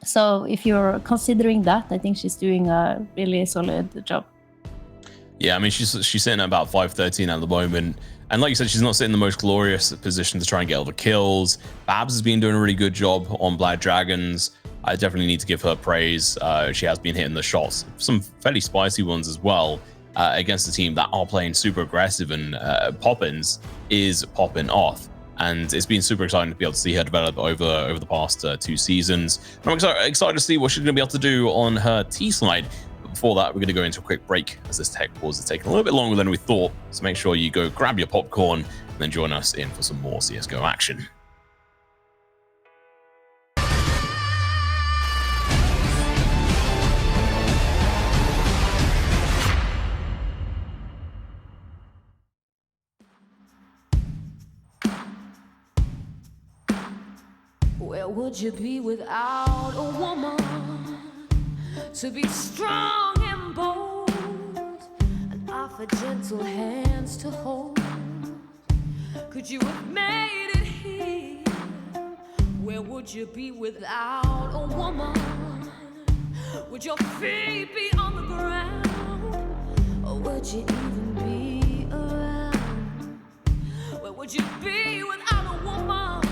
So if you're considering that, I think she's doing a really solid job. Yeah, I mean, she's sitting at about 513 at the moment. And like you said, she's not sitting in the most glorious position to try and get all the kills. Babs has been doing a really good job on Black Dragons. I definitely need to give her praise. She has been hitting the shots, some fairly spicy ones as well, against the team that are playing super aggressive, and Poppins is popping off. and it's been super exciting to be able to see her develop over the past 2 seasons. I'm excited to see what she's going to be able to do on her T slide. But before that, we're going to go into a quick break as this tech pause is taking a little bit longer than we thought. So make sure you go grab your popcorn and then join us in for some more CSGO action. Where would you be without a woman to be strong and bold and offer gentle hands to hold? Could you have made it here? Where would you be without a woman? Would your feet be on the ground, or would you even be around? Where would you be without a woman?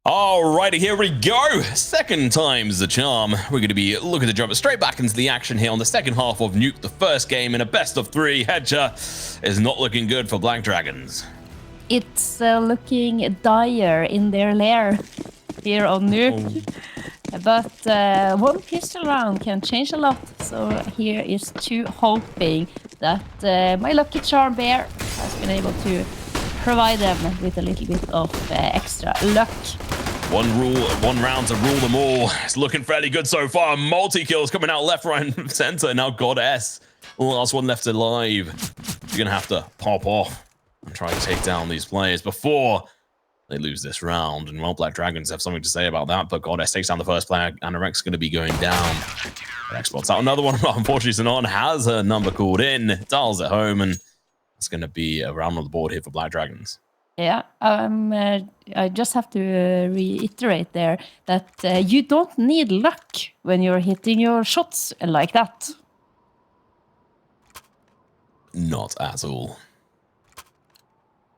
Alrighty, here we go. Second time's the charm. We're going to be looking to jump straight back into the action here on the second half of Nuke, the first game in a best of 3. Hedger is not looking good for Black Dragons. It's looking dire in their lair here on Nuke. But one pistol round can change a lot. So here is two hoping that my lucky charm bear has been able to provide them with a little bit of extra luck. One round to rule them all. It's looking fairly good so far. Multi-kills coming out left, right, and center. Now Goddess, last one left alive. You're going to have to pop off and try to take down these players before they lose this round. And well, Black Dragons have something to say about that, but Goddess takes down the first player. Anorex is going to be going down. Spots out another one. Unfortunately, Sanon has her number called in. Dials at home, and it's going to be a round on the board here for Black Dragons. Yeah, I just have to reiterate there that you don't need luck when you're hitting your shots like that. Not at all.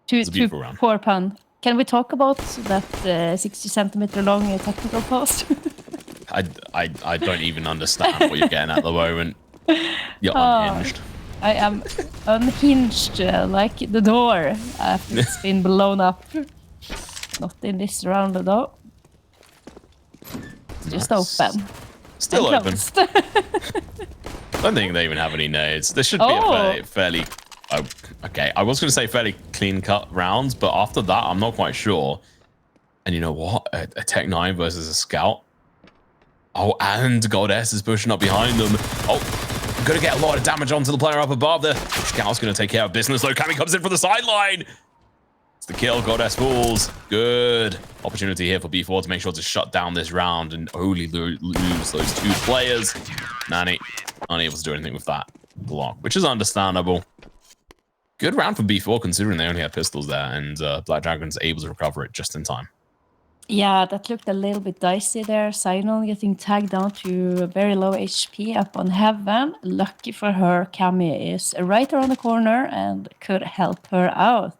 Too poor pun. Can we talk about that 60-centimeter long technical post? I don't even understand what you're getting at the moment. You're unhinged. I am unhinged like the door after it's been blown up. Not in this round though. It's just open. Still open. I don't think they even have any nades. This should be a fairly okay, I was going to say fairly clean-cut rounds, but after that, I'm not quite sure. And you know what? A Tech 9 versus a Scout. Oh, and Goddess is pushing up behind them. Oh, going to get a lot of damage onto the player up above. The Scout's going to take care of business, though. Cammy comes in from the sideline. It's the kill. Goddess falls. Good opportunity here for B4 to make sure to shut down this round and only lose those two players. Nani unable to do anything with that block, which is understandable. Good round for B4 considering they only had pistols there, and Black Dragon's able to recover it just in time. Yeah, that looked a little bit dicey there. Sinon getting tagged down to very low HP up on Heaven. Lucky for her, Cammy is right around the corner and could help her out.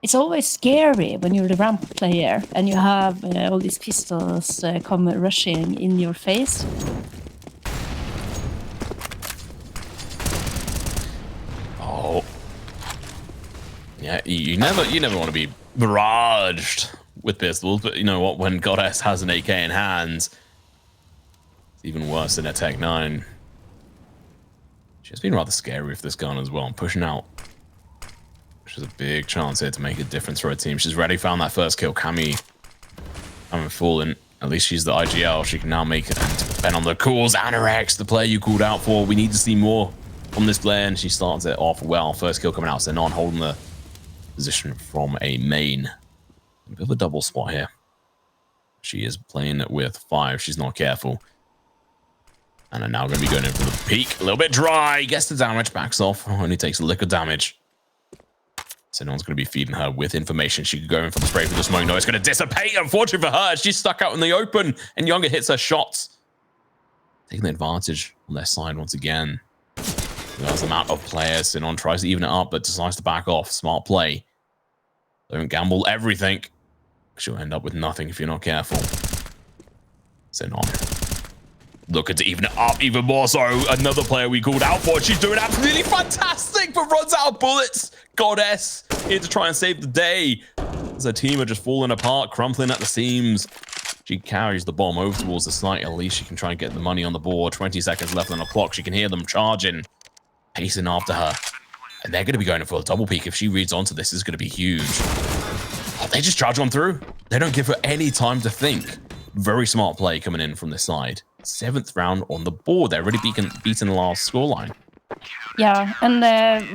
It's always scary when you're the ramp player and you have all these pistols come rushing in your face. Oh, yeah. You never want to be barraged with pistols, but you know what? When Goddess has an AK in hand, it's even worse than a Tech 9. She's been rather scary with this gun as well. I'm pushing out. She's a big chance here to make a difference for her team. She's already found that first kill. Cammy haven't fallen. At least she's the IGL. She can now make it and depend on the calls. Anorex, the player you called out for. We need to see more from this player, and she starts it off well. First kill coming out. Zenon holding the position from a main. A bit of a double spot here. She is playing with 5. She's not careful. And are now going to be going in for the peak. A little bit dry. Gets the damage. Backs off. Only takes a lick of damage. Zenon's going to be feeding her with information. She could go in for the spray for the smoke. No, it's going to dissipate. Unfortunately for her, she's stuck out in the open. And Younger hits her shots. Taking the advantage on their side once again. There's the amount of players. Zenon tries to even it up, but decides to back off. Smart play. Don't gamble everything. She'll end up with nothing if you're not careful. Zenon looking to even it up even more so. Another player we called out for. She's doing absolutely fantastic, but runs out of bullets. Goddess here to try and save the day. As her team are just falling apart, crumpling at the seams. She carries the bomb over towards the site. At least she can try and get the money on the board. 20 seconds left on the clock. She can hear them charging, pacing after her. And they're going to be going for a double peek. If she reads onto this, it's going to be huge. Oh, they just charge on through. They don't give her any time to think. Very smart play coming in from this side. 7th round on the board. They're already beaten the last scoreline. Yeah, and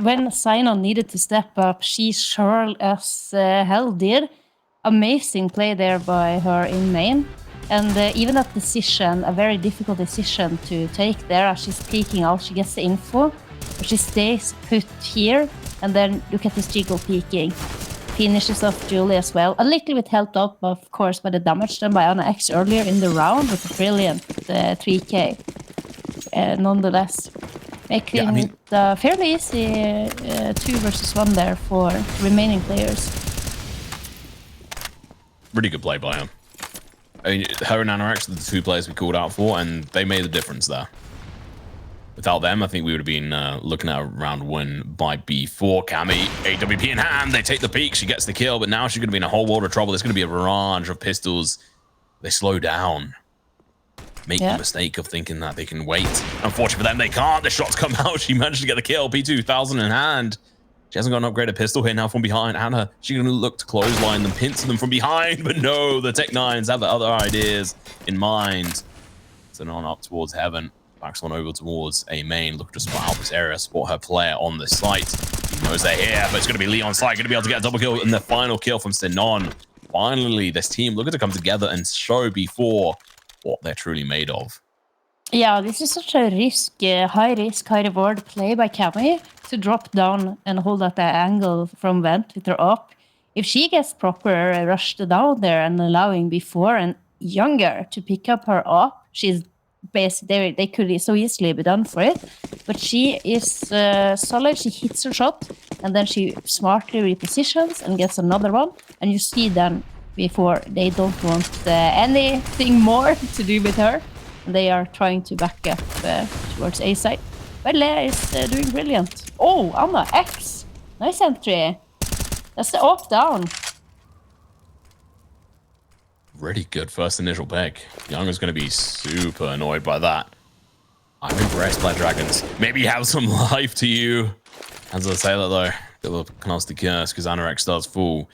when Sinon needed to step up, she sure as hell did. Amazing play there by her in main. And even that decision, a very difficult decision to take there, as she's peeking out, she gets the info. But she stays put here, and then look at this jiggle peeking. Finishes off Julie as well. A little bit helped up, of course, by the damage done by Anna X earlier in the round with a brilliant 3K. Nonetheless, making it a fairly easy 2 versus 1 there for remaining players. Really good play by him. I mean, her and Anorex are the 2 players we called out for, and they made a difference there. Without them, I think we would have been looking at a round win by B4. Cammy, AWP in hand. They take the peak. She gets the kill, but now she's going to be in a whole world of trouble. There's going to be a barrage of pistols. They slow down. Make the mistake of thinking that they can wait. Unfortunately for them, they can't. The shots come out. She managed to get the kill. P2000 in hand. She hasn't got an upgraded pistol here now from behind. Anna, she's going to look to clothesline them, pincer them from behind. But no, the Tech-9s have the other ideas in mind. So on up towards heaven. Backs one over towards A main. Look to spot out this area, support her player on the site. He knows they're here, but it's going to be Lee on site. Going to be able to get a double kill in the final kill from Sinon. Finally, this team looking to come together and show B4 what they're truly made of. Yeah, this is such a high risk, high reward play by Cammy to drop down and hold at the angle from vent with her up. If she gets proper rushed down there and allowing B4 and Younger to pick up her up, she's basically, they could so easily be done for it. But she is solid, she hits her shot, and then she smartly repositions and gets another one. And you see then before they don't want anything more to do with her. They are trying to back up towards A side. But Lea is doing brilliant. Oh, Anna, X. Nice entry. That's the up down. Really good first initial pick. Young is going to be super annoyed by that. I'm impressed by Dragons. Maybe you have some life to you. As I say that though, bit of a nasty curse because Anorex starts full.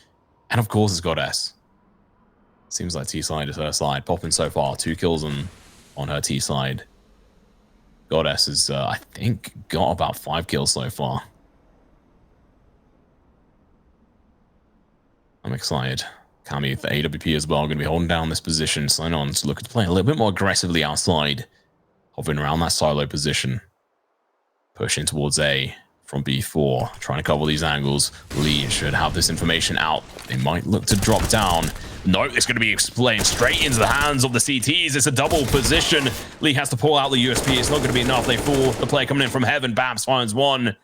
And of course it's Goddess. Seems like T-side is her side. Popping so far, 2 kills on her T-side. Goddess has, I think, got about 5 kills so far. I'm excited. Cammy, the AWP as well, going to be holding down this position. Sinon's looking to play a little bit more aggressively outside. Hovering around that silo position. Pushing towards A from B4. Trying to cover these angles. Lee should have this information out. They might look to drop down. No, it's going to be playing straight into the hands of the CTs. It's a double position. Lee has to pull out the USP. It's not going to be enough. They fall. The play coming in from heaven. Babs finds one.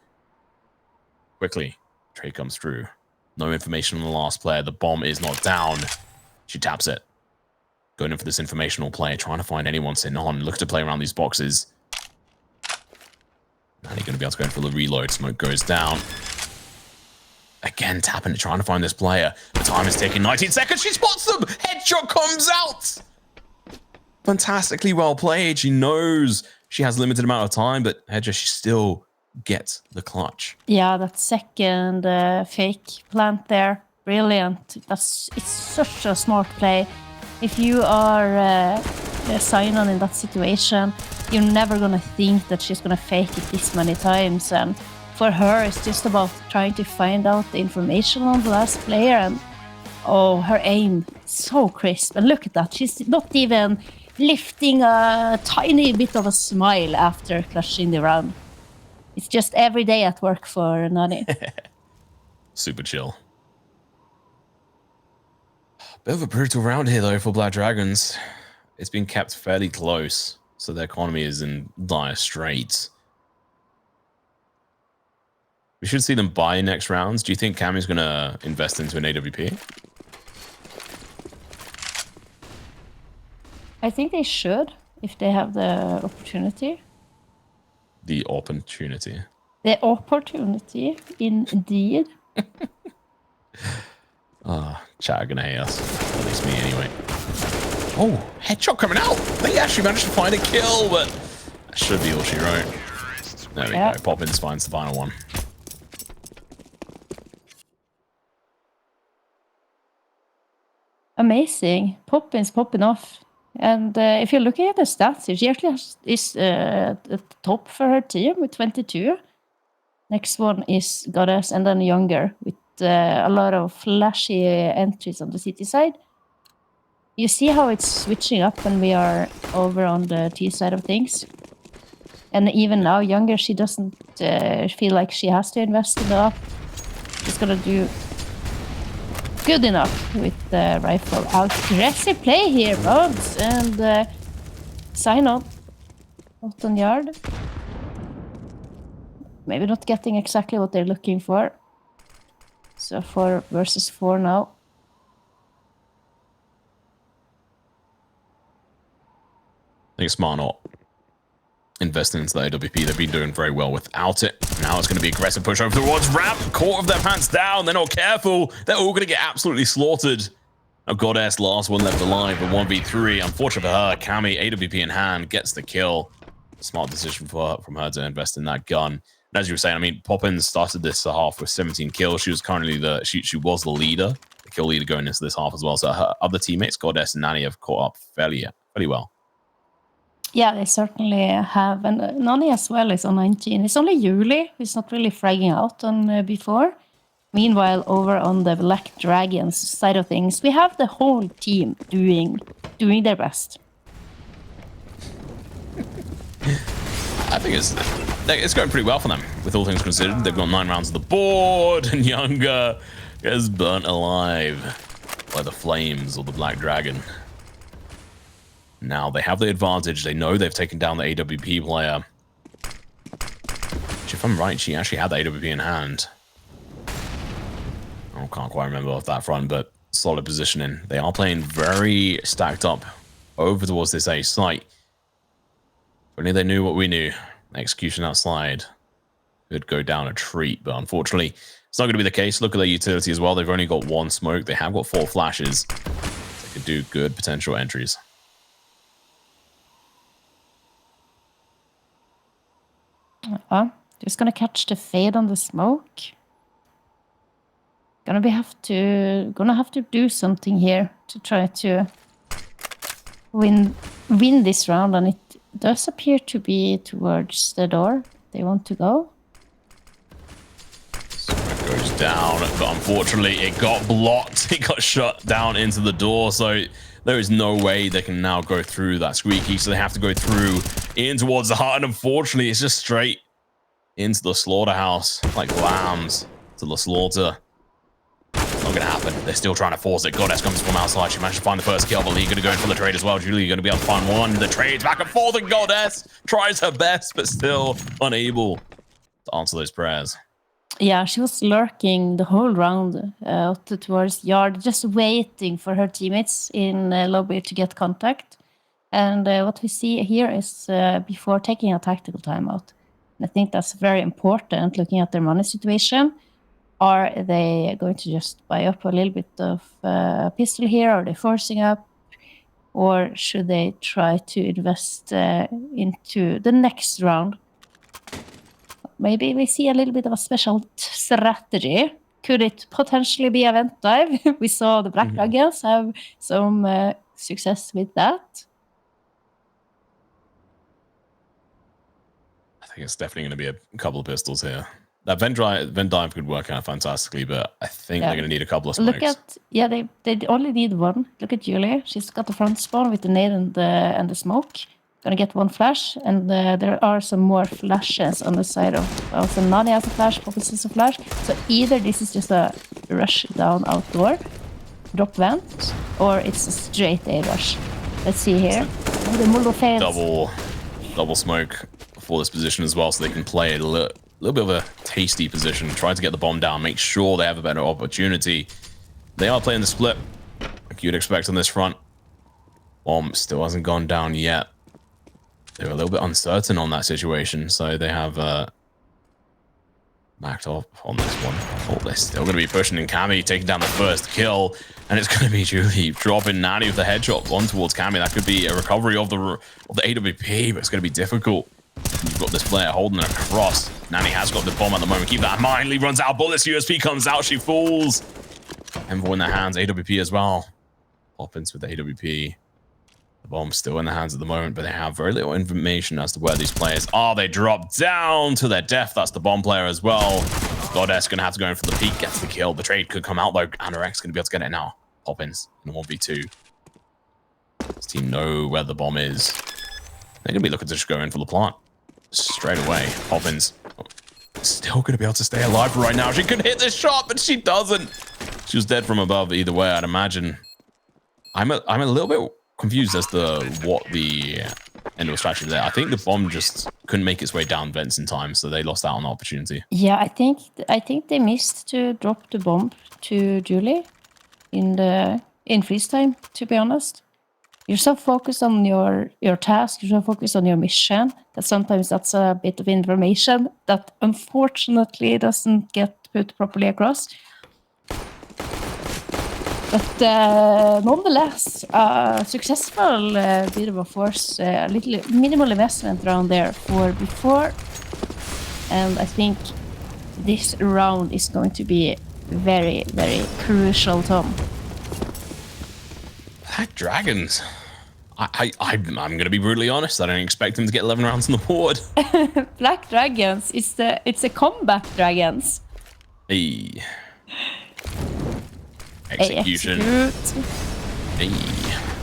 Quickly, trade comes through. No information on the last player. The bomb is not down. She taps it. Going in for this informational play. Trying to find anyone sitting on. Look to play around these boxes. And he's going to be able to go in for the reload. Smoke goes down. Again, tapping it, trying to find this player. The time is taking 19 seconds. She spots them. Headshot comes out. Fantastically well played. She knows she has limited amount of time, but Hedger, she still gets the clutch. Yeah, that second fake plant there, brilliant. It's such a smart play. If you are Sinon in that situation, you're never gonna think that she's gonna fake it this many times. And for her, it's just about trying to find out the information on the last player. And oh, her aim, so crisp. And look at that, she's not even lifting a tiny bit of a smile after clutching the round. It's just every day at work for Nani. Super chill. Bit of a brutal round here, though, for Black Dragons. It's been kept fairly close, so their economy is in dire straits. We should see them buy next rounds. Do you think Cammy's going to invest into an AWP? I think they should, if they have the opportunity. The opportunity. The opportunity, indeed. Chat are gonna hate us. At least me, anyway. Oh, headshot coming out. They actually managed to find a kill, but that should be all she wrote. There we go. Poppins finds the final one. Amazing. Poppins popping off. And if you're looking at the stats, she actually is at the top for her team with 22. Next one is Goddess, and then Younger with a lot of flashy entries on the city side. You see how it's switching up when we are over on the T side of things. And even now, Younger, she doesn't feel like she has to invest in the up. She's gonna do good enough with the rifle. Aggressive play here, Rods, and Sinon out on yard. Maybe not getting exactly what they're looking for. So 4 versus 4 now. I think it's smart not. investing into the AWP. They've been doing very well without it. Now it's going to be aggressive push over towards Ramp. Caught with their pants down. They're not careful. They're all going to get absolutely slaughtered. A Goddess, last one left alive, a 1v3. Unfortunately for her, Cammy, AWP in hand, gets the kill. Smart decision from her to invest in that gun. And as you were saying, I mean, Poppins started this half with 17 kills. She was currently she was the leader, the kill leader going into this half as well. So her other teammates, Goddess and Nani, have caught up fairly well. Yeah, they certainly have. And Nani as well is on 19. It's only Julie who's not really fragging out on before. Meanwhile, over on the Black Dragons side of things, we have the whole team doing their best. I think it's going pretty well for them, with all things considered. They've got 9 rounds of the board, and Younger gets burnt alive by the flames of the Black Dragon. Now they have the advantage. They know they've taken down the AWP player. Which, if I'm right, she actually had the AWP in hand. I can't quite remember off that front, but solid positioning. They are playing very stacked up over towards this A site. If only they knew what we knew. Execution outside could go down a treat, but unfortunately, it's not going to be the case. Look at their utility as well. They've only got 1 smoke. They have got 4 flashes. They could do good potential entries. Just gonna catch the fade on the smoke. Gonna have to do something here to try to win this round, and it does appear to be towards the door they want to go. So it goes down, but unfortunately it got blocked. It got shut down into the door, so there is no way they can now go through that squeaky, so they have to go through in towards the heart, and unfortunately it's just straight into the slaughterhouse, like lambs to the slaughter. It's not going to happen. They're still trying to force it. Goddess comes from outside. She managed to find the first kill, but Lee going to go in for the trade as well. Julie going to be able to find one. The trade's back and forth, and Goddess tries her best, but still unable to answer those prayers. Yeah, she was lurking the whole round towards yard, just waiting for her teammates in lobby to get contact. And what we see here is before taking a tactical timeout. And I think that's very important, looking at their money situation. Are they going to just buy up a little bit of pistol here? Are they forcing up? Or should they try to invest into the next round? Maybe we see a little bit of a special strategy. Could it potentially be a vent dive? We saw the Black Dragons have some success with that. I think it's definitely going to be a couple of pistols here. That vent dive could work out fantastically, but I think they're going to need a couple of smokes. They only need 1. Look at Julia. She's got the front spawn with the nade and the smoke. Gonna get 1 flash, and there are some more flashes on the side of also Nani has a flash, Poppins has a flash. So either this is just a rush down outdoor, drop vent, or it's a straight A rush. Let's see here. The Muldo fails. Double smoke for this position as well, so they can play a little bit of a tasty position, try to get the bomb down, make sure they have a better opportunity. They are playing the split, like you'd expect on this front. Bomb still hasn't gone down yet. They were a little bit uncertain on that situation, so they have backed off on this one. Oh, they're still going to be pushing in Cammy, taking down the first kill, and it's going to be Julie dropping Nani with the headshot on towards Cammy. That could be a recovery of the AWP, but it's going to be difficult. You've got this player holding it across. Nani has got the bomb at the moment. Keep that in mind. Lee runs out of bullets. USP comes out. She falls. M4 in their hands. AWP as well. Poppins with the AWP. The bomb's still in the hands at the moment, but they have very little information as to where these players are. They drop down to their death. That's the bomb player as well. Goddess going to have to go in for the peek. Gets the kill. The trade could come out, though. Anorex going to be able to get it now. Poppins in 1v2. This team know where the bomb is. They're going to be looking to just go in for the plant. Straight away. Poppins still going to be able to stay alive right now. She could hit this shot, but she doesn't. She was dead from above either way, I'd imagine. I'm a little bit confused as to what the end of the strategy there. I think the bomb just couldn't make its way down vents in time, so they lost out on the opportunity. Yeah, I think they missed to drop the bomb to Julie in freeze time, to be honest. you're so focused on your task, you're so focused on your mission, that sometimes that's a bit of information that unfortunately doesn't get put properly across. But nonetheless, successful bit of a force, a little minimal investment around there for before. And I think this round is going to be very, very crucial, Tom. Black Dragons. I'm going to be brutally honest. I don't expect them to get 11 rounds on the board. Black Dragons, it's a combat dragons. Hey. Execution. Hey.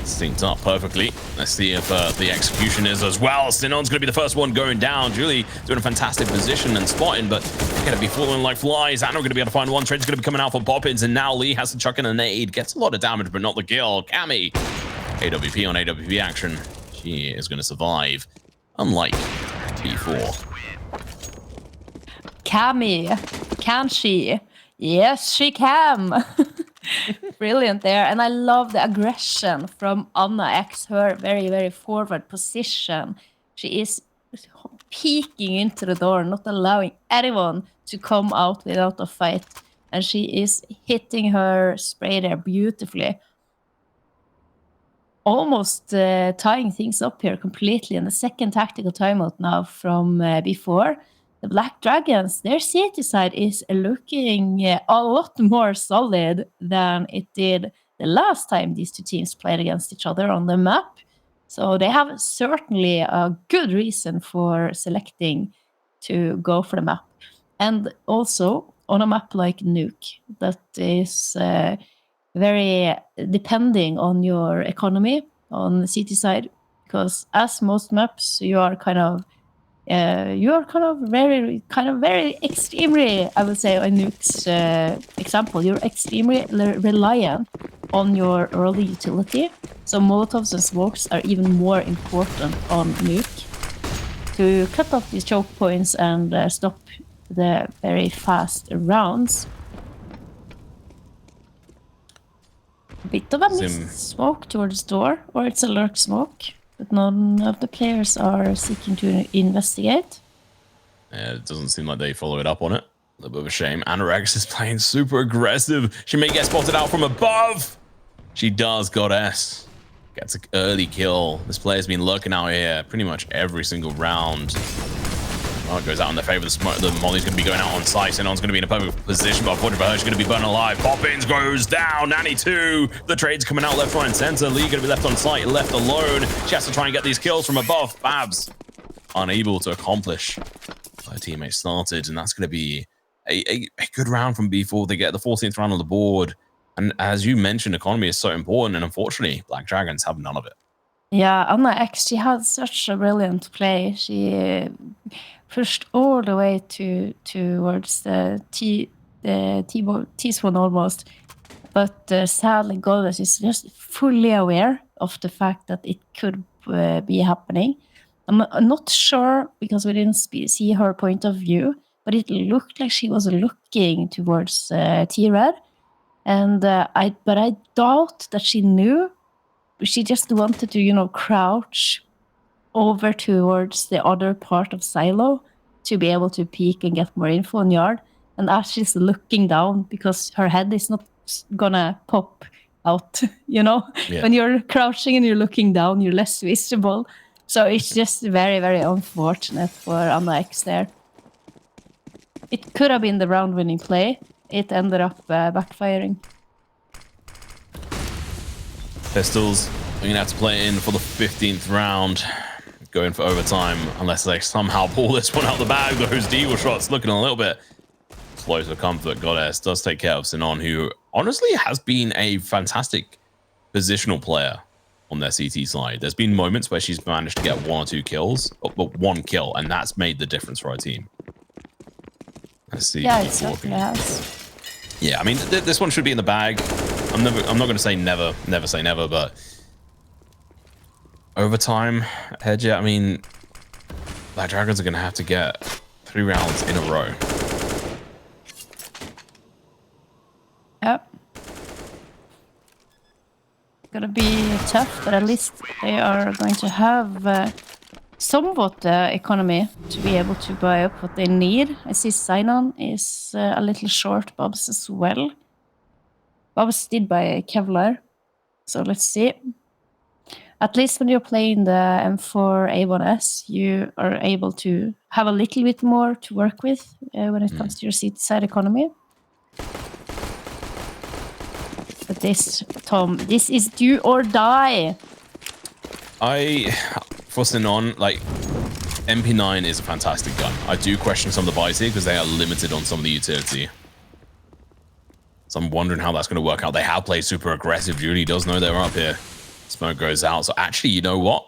Synced up perfectly. Let's see if the execution is as well. Sinon's going to be the first one going down. Julie doing a fantastic position and spotting, but they're going to be falling like flies. Anna going to be able to find one. Trade's going to be coming out for Poppins, and now Lee has to chuck in a nade. Gets a lot of damage, but not the kill. Cammy. AWP on AWP action. She is going to survive, unlike before. Cammy, can she? Yes, she can. Brilliant there. And I love the aggression from Anna X, her very, very forward position. She is peeking into the door, not allowing anyone to come out without a fight. And she is hitting her spray there beautifully. Almost tying things up here completely. And the second tactical timeout now from before. The Black Dragons, their city side is looking a lot more solid than it did the last time these two teams played against each other on the map. So they have certainly a good reason for selecting to go for the map. And also on a map like Nuke, that is very depending on your economy on the city side, because as most maps, you are kind of very extremely, I would say, in Nuke's example, you're extremely reliant on your early utility. So Molotovs and smokes are even more important on Nuke to cut off these choke points and stop the very fast rounds. A bit of a missed smoke towards the door, or it's a lurk smoke. But none of the players are seeking to investigate. It doesn't seem like they follow it up on it. A little bit of a shame. Anorex is playing super aggressive. She may get spotted out from above. She does, Goddess. Gets an early kill. This player's been lurking out here pretty much every single round. Oh, it goes out in the favor. The Molly's going to be going out on site. Sinon's going to be in a perfect position, but unfortunately for her, she's going to be burned alive. Poppins goes down. Nanny 2. The trade's coming out left, right, and center. Lee going to be left on site, left alone. She has to try and get these kills from above. Babs unable to accomplish what her teammate started, and that's going to be a good round from B4. They get the 14th round on the board. And as you mentioned, economy is so important, and unfortunately, Black Dragons have none of it. Yeah, Anna X, she had such a brilliant play. She pushed all the way towards the T-spawn almost. But sadly, Goddess is just fully aware of the fact that it could be happening. I'm not sure, because we didn't see her point of view, but it looked like she was looking towards T-Red. And I doubt that she knew. She just wanted to, crouch over towards the other part of silo to be able to peek and get more info on yard. And as she's looking down, because her head is not gonna pop out, Yeah. When you're crouching and you're looking down, you're less visible. So it's just very, very unfortunate for Anna X there. It could have been the round-winning play. It ended up backfiring. Pistols are going to have to play in for the 15th round. Going for overtime, unless they somehow pull this one out the bag. Those deagle shots looking a little bit close for comfort. Goddess does take care of Sinon, who honestly has been a fantastic positional player on their CT side. There's been moments where she's managed to get 1 or 2 kills, but 1 kill, and that's made the difference for our team. Let's see. Yeah, it certainly has. Yeah, I mean, this one should be in the bag. I'm not going to say never say never, but overtime, Hedge, I mean, Black Dragons are going to have to get 3 rounds in a row. Yep. gonna be tough, but at least they are going to have somewhat economy to be able to buy up what they need. I see Sinon is a little short Bobs as well. Bobs did buy Kevlar, so let's see. At least when you're playing the M4 A1S, you are able to have a little bit more to work with when it comes to your city side economy. But this, Tom, this is do or die. For Sinon, like, MP9 is a fantastic gun. I do question some of the buys here because they are limited on some of the utility. So I'm wondering how that's going to work out. They have played super aggressive. Julie does know they're up here. Smoke goes out. So actually, you know what?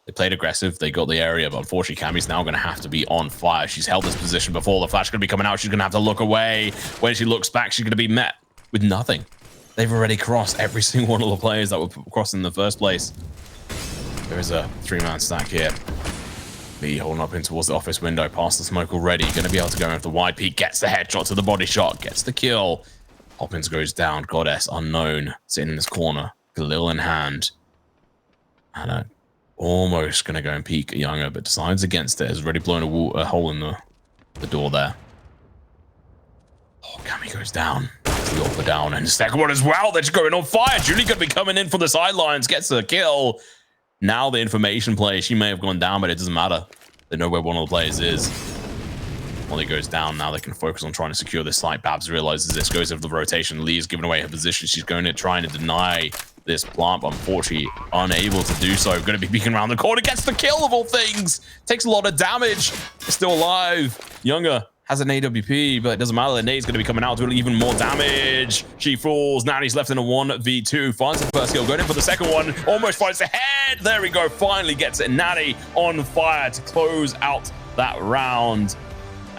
They played aggressive. They got the area, but unfortunately, Cammy's now going to have to be on fire. She's held this position before. The flash is going to be coming out. She's going to have to look away. When she looks back, she's going to be met with nothing. They've already crossed every single one of the players that were crossing in the first place. There is a 3-man stack here. Lee holding up in towards the office window, past the smoke already. Going to be able to go in with the wide peak. Gets the headshot to the body shot. Gets the kill. Hoppins goes down. Goddess unknown sitting in this corner. Galil in hand. And almost going to go and peek at Younger, but decides against it. Has already blown a hole in the door there. Oh, Cammy goes down. Gets the offer down. And the second one as well. They're just going on fire. Julie going to be coming in from the sidelines. Gets the kill. Now the information play. She may have gone down, but it doesn't matter. They know where one of the players is. Molly goes down. Now they can focus on trying to secure this site. Babs realizes this, goes over the rotation. Lee's giving away her position. She's going to try to deny this plant, but unfortunately unable to do so. Going to be peeking around the corner. Gets the kill of all things. Takes a lot of damage. Still alive. Younger has an AWP, but it doesn't matter. The nade's going to be coming out to even more damage. She falls. Nanny's left in a 1v2. Finds the first kill. Going in for the second one. Almost finds the head. There we go. Finally gets it. Nanny on fire to close out that round.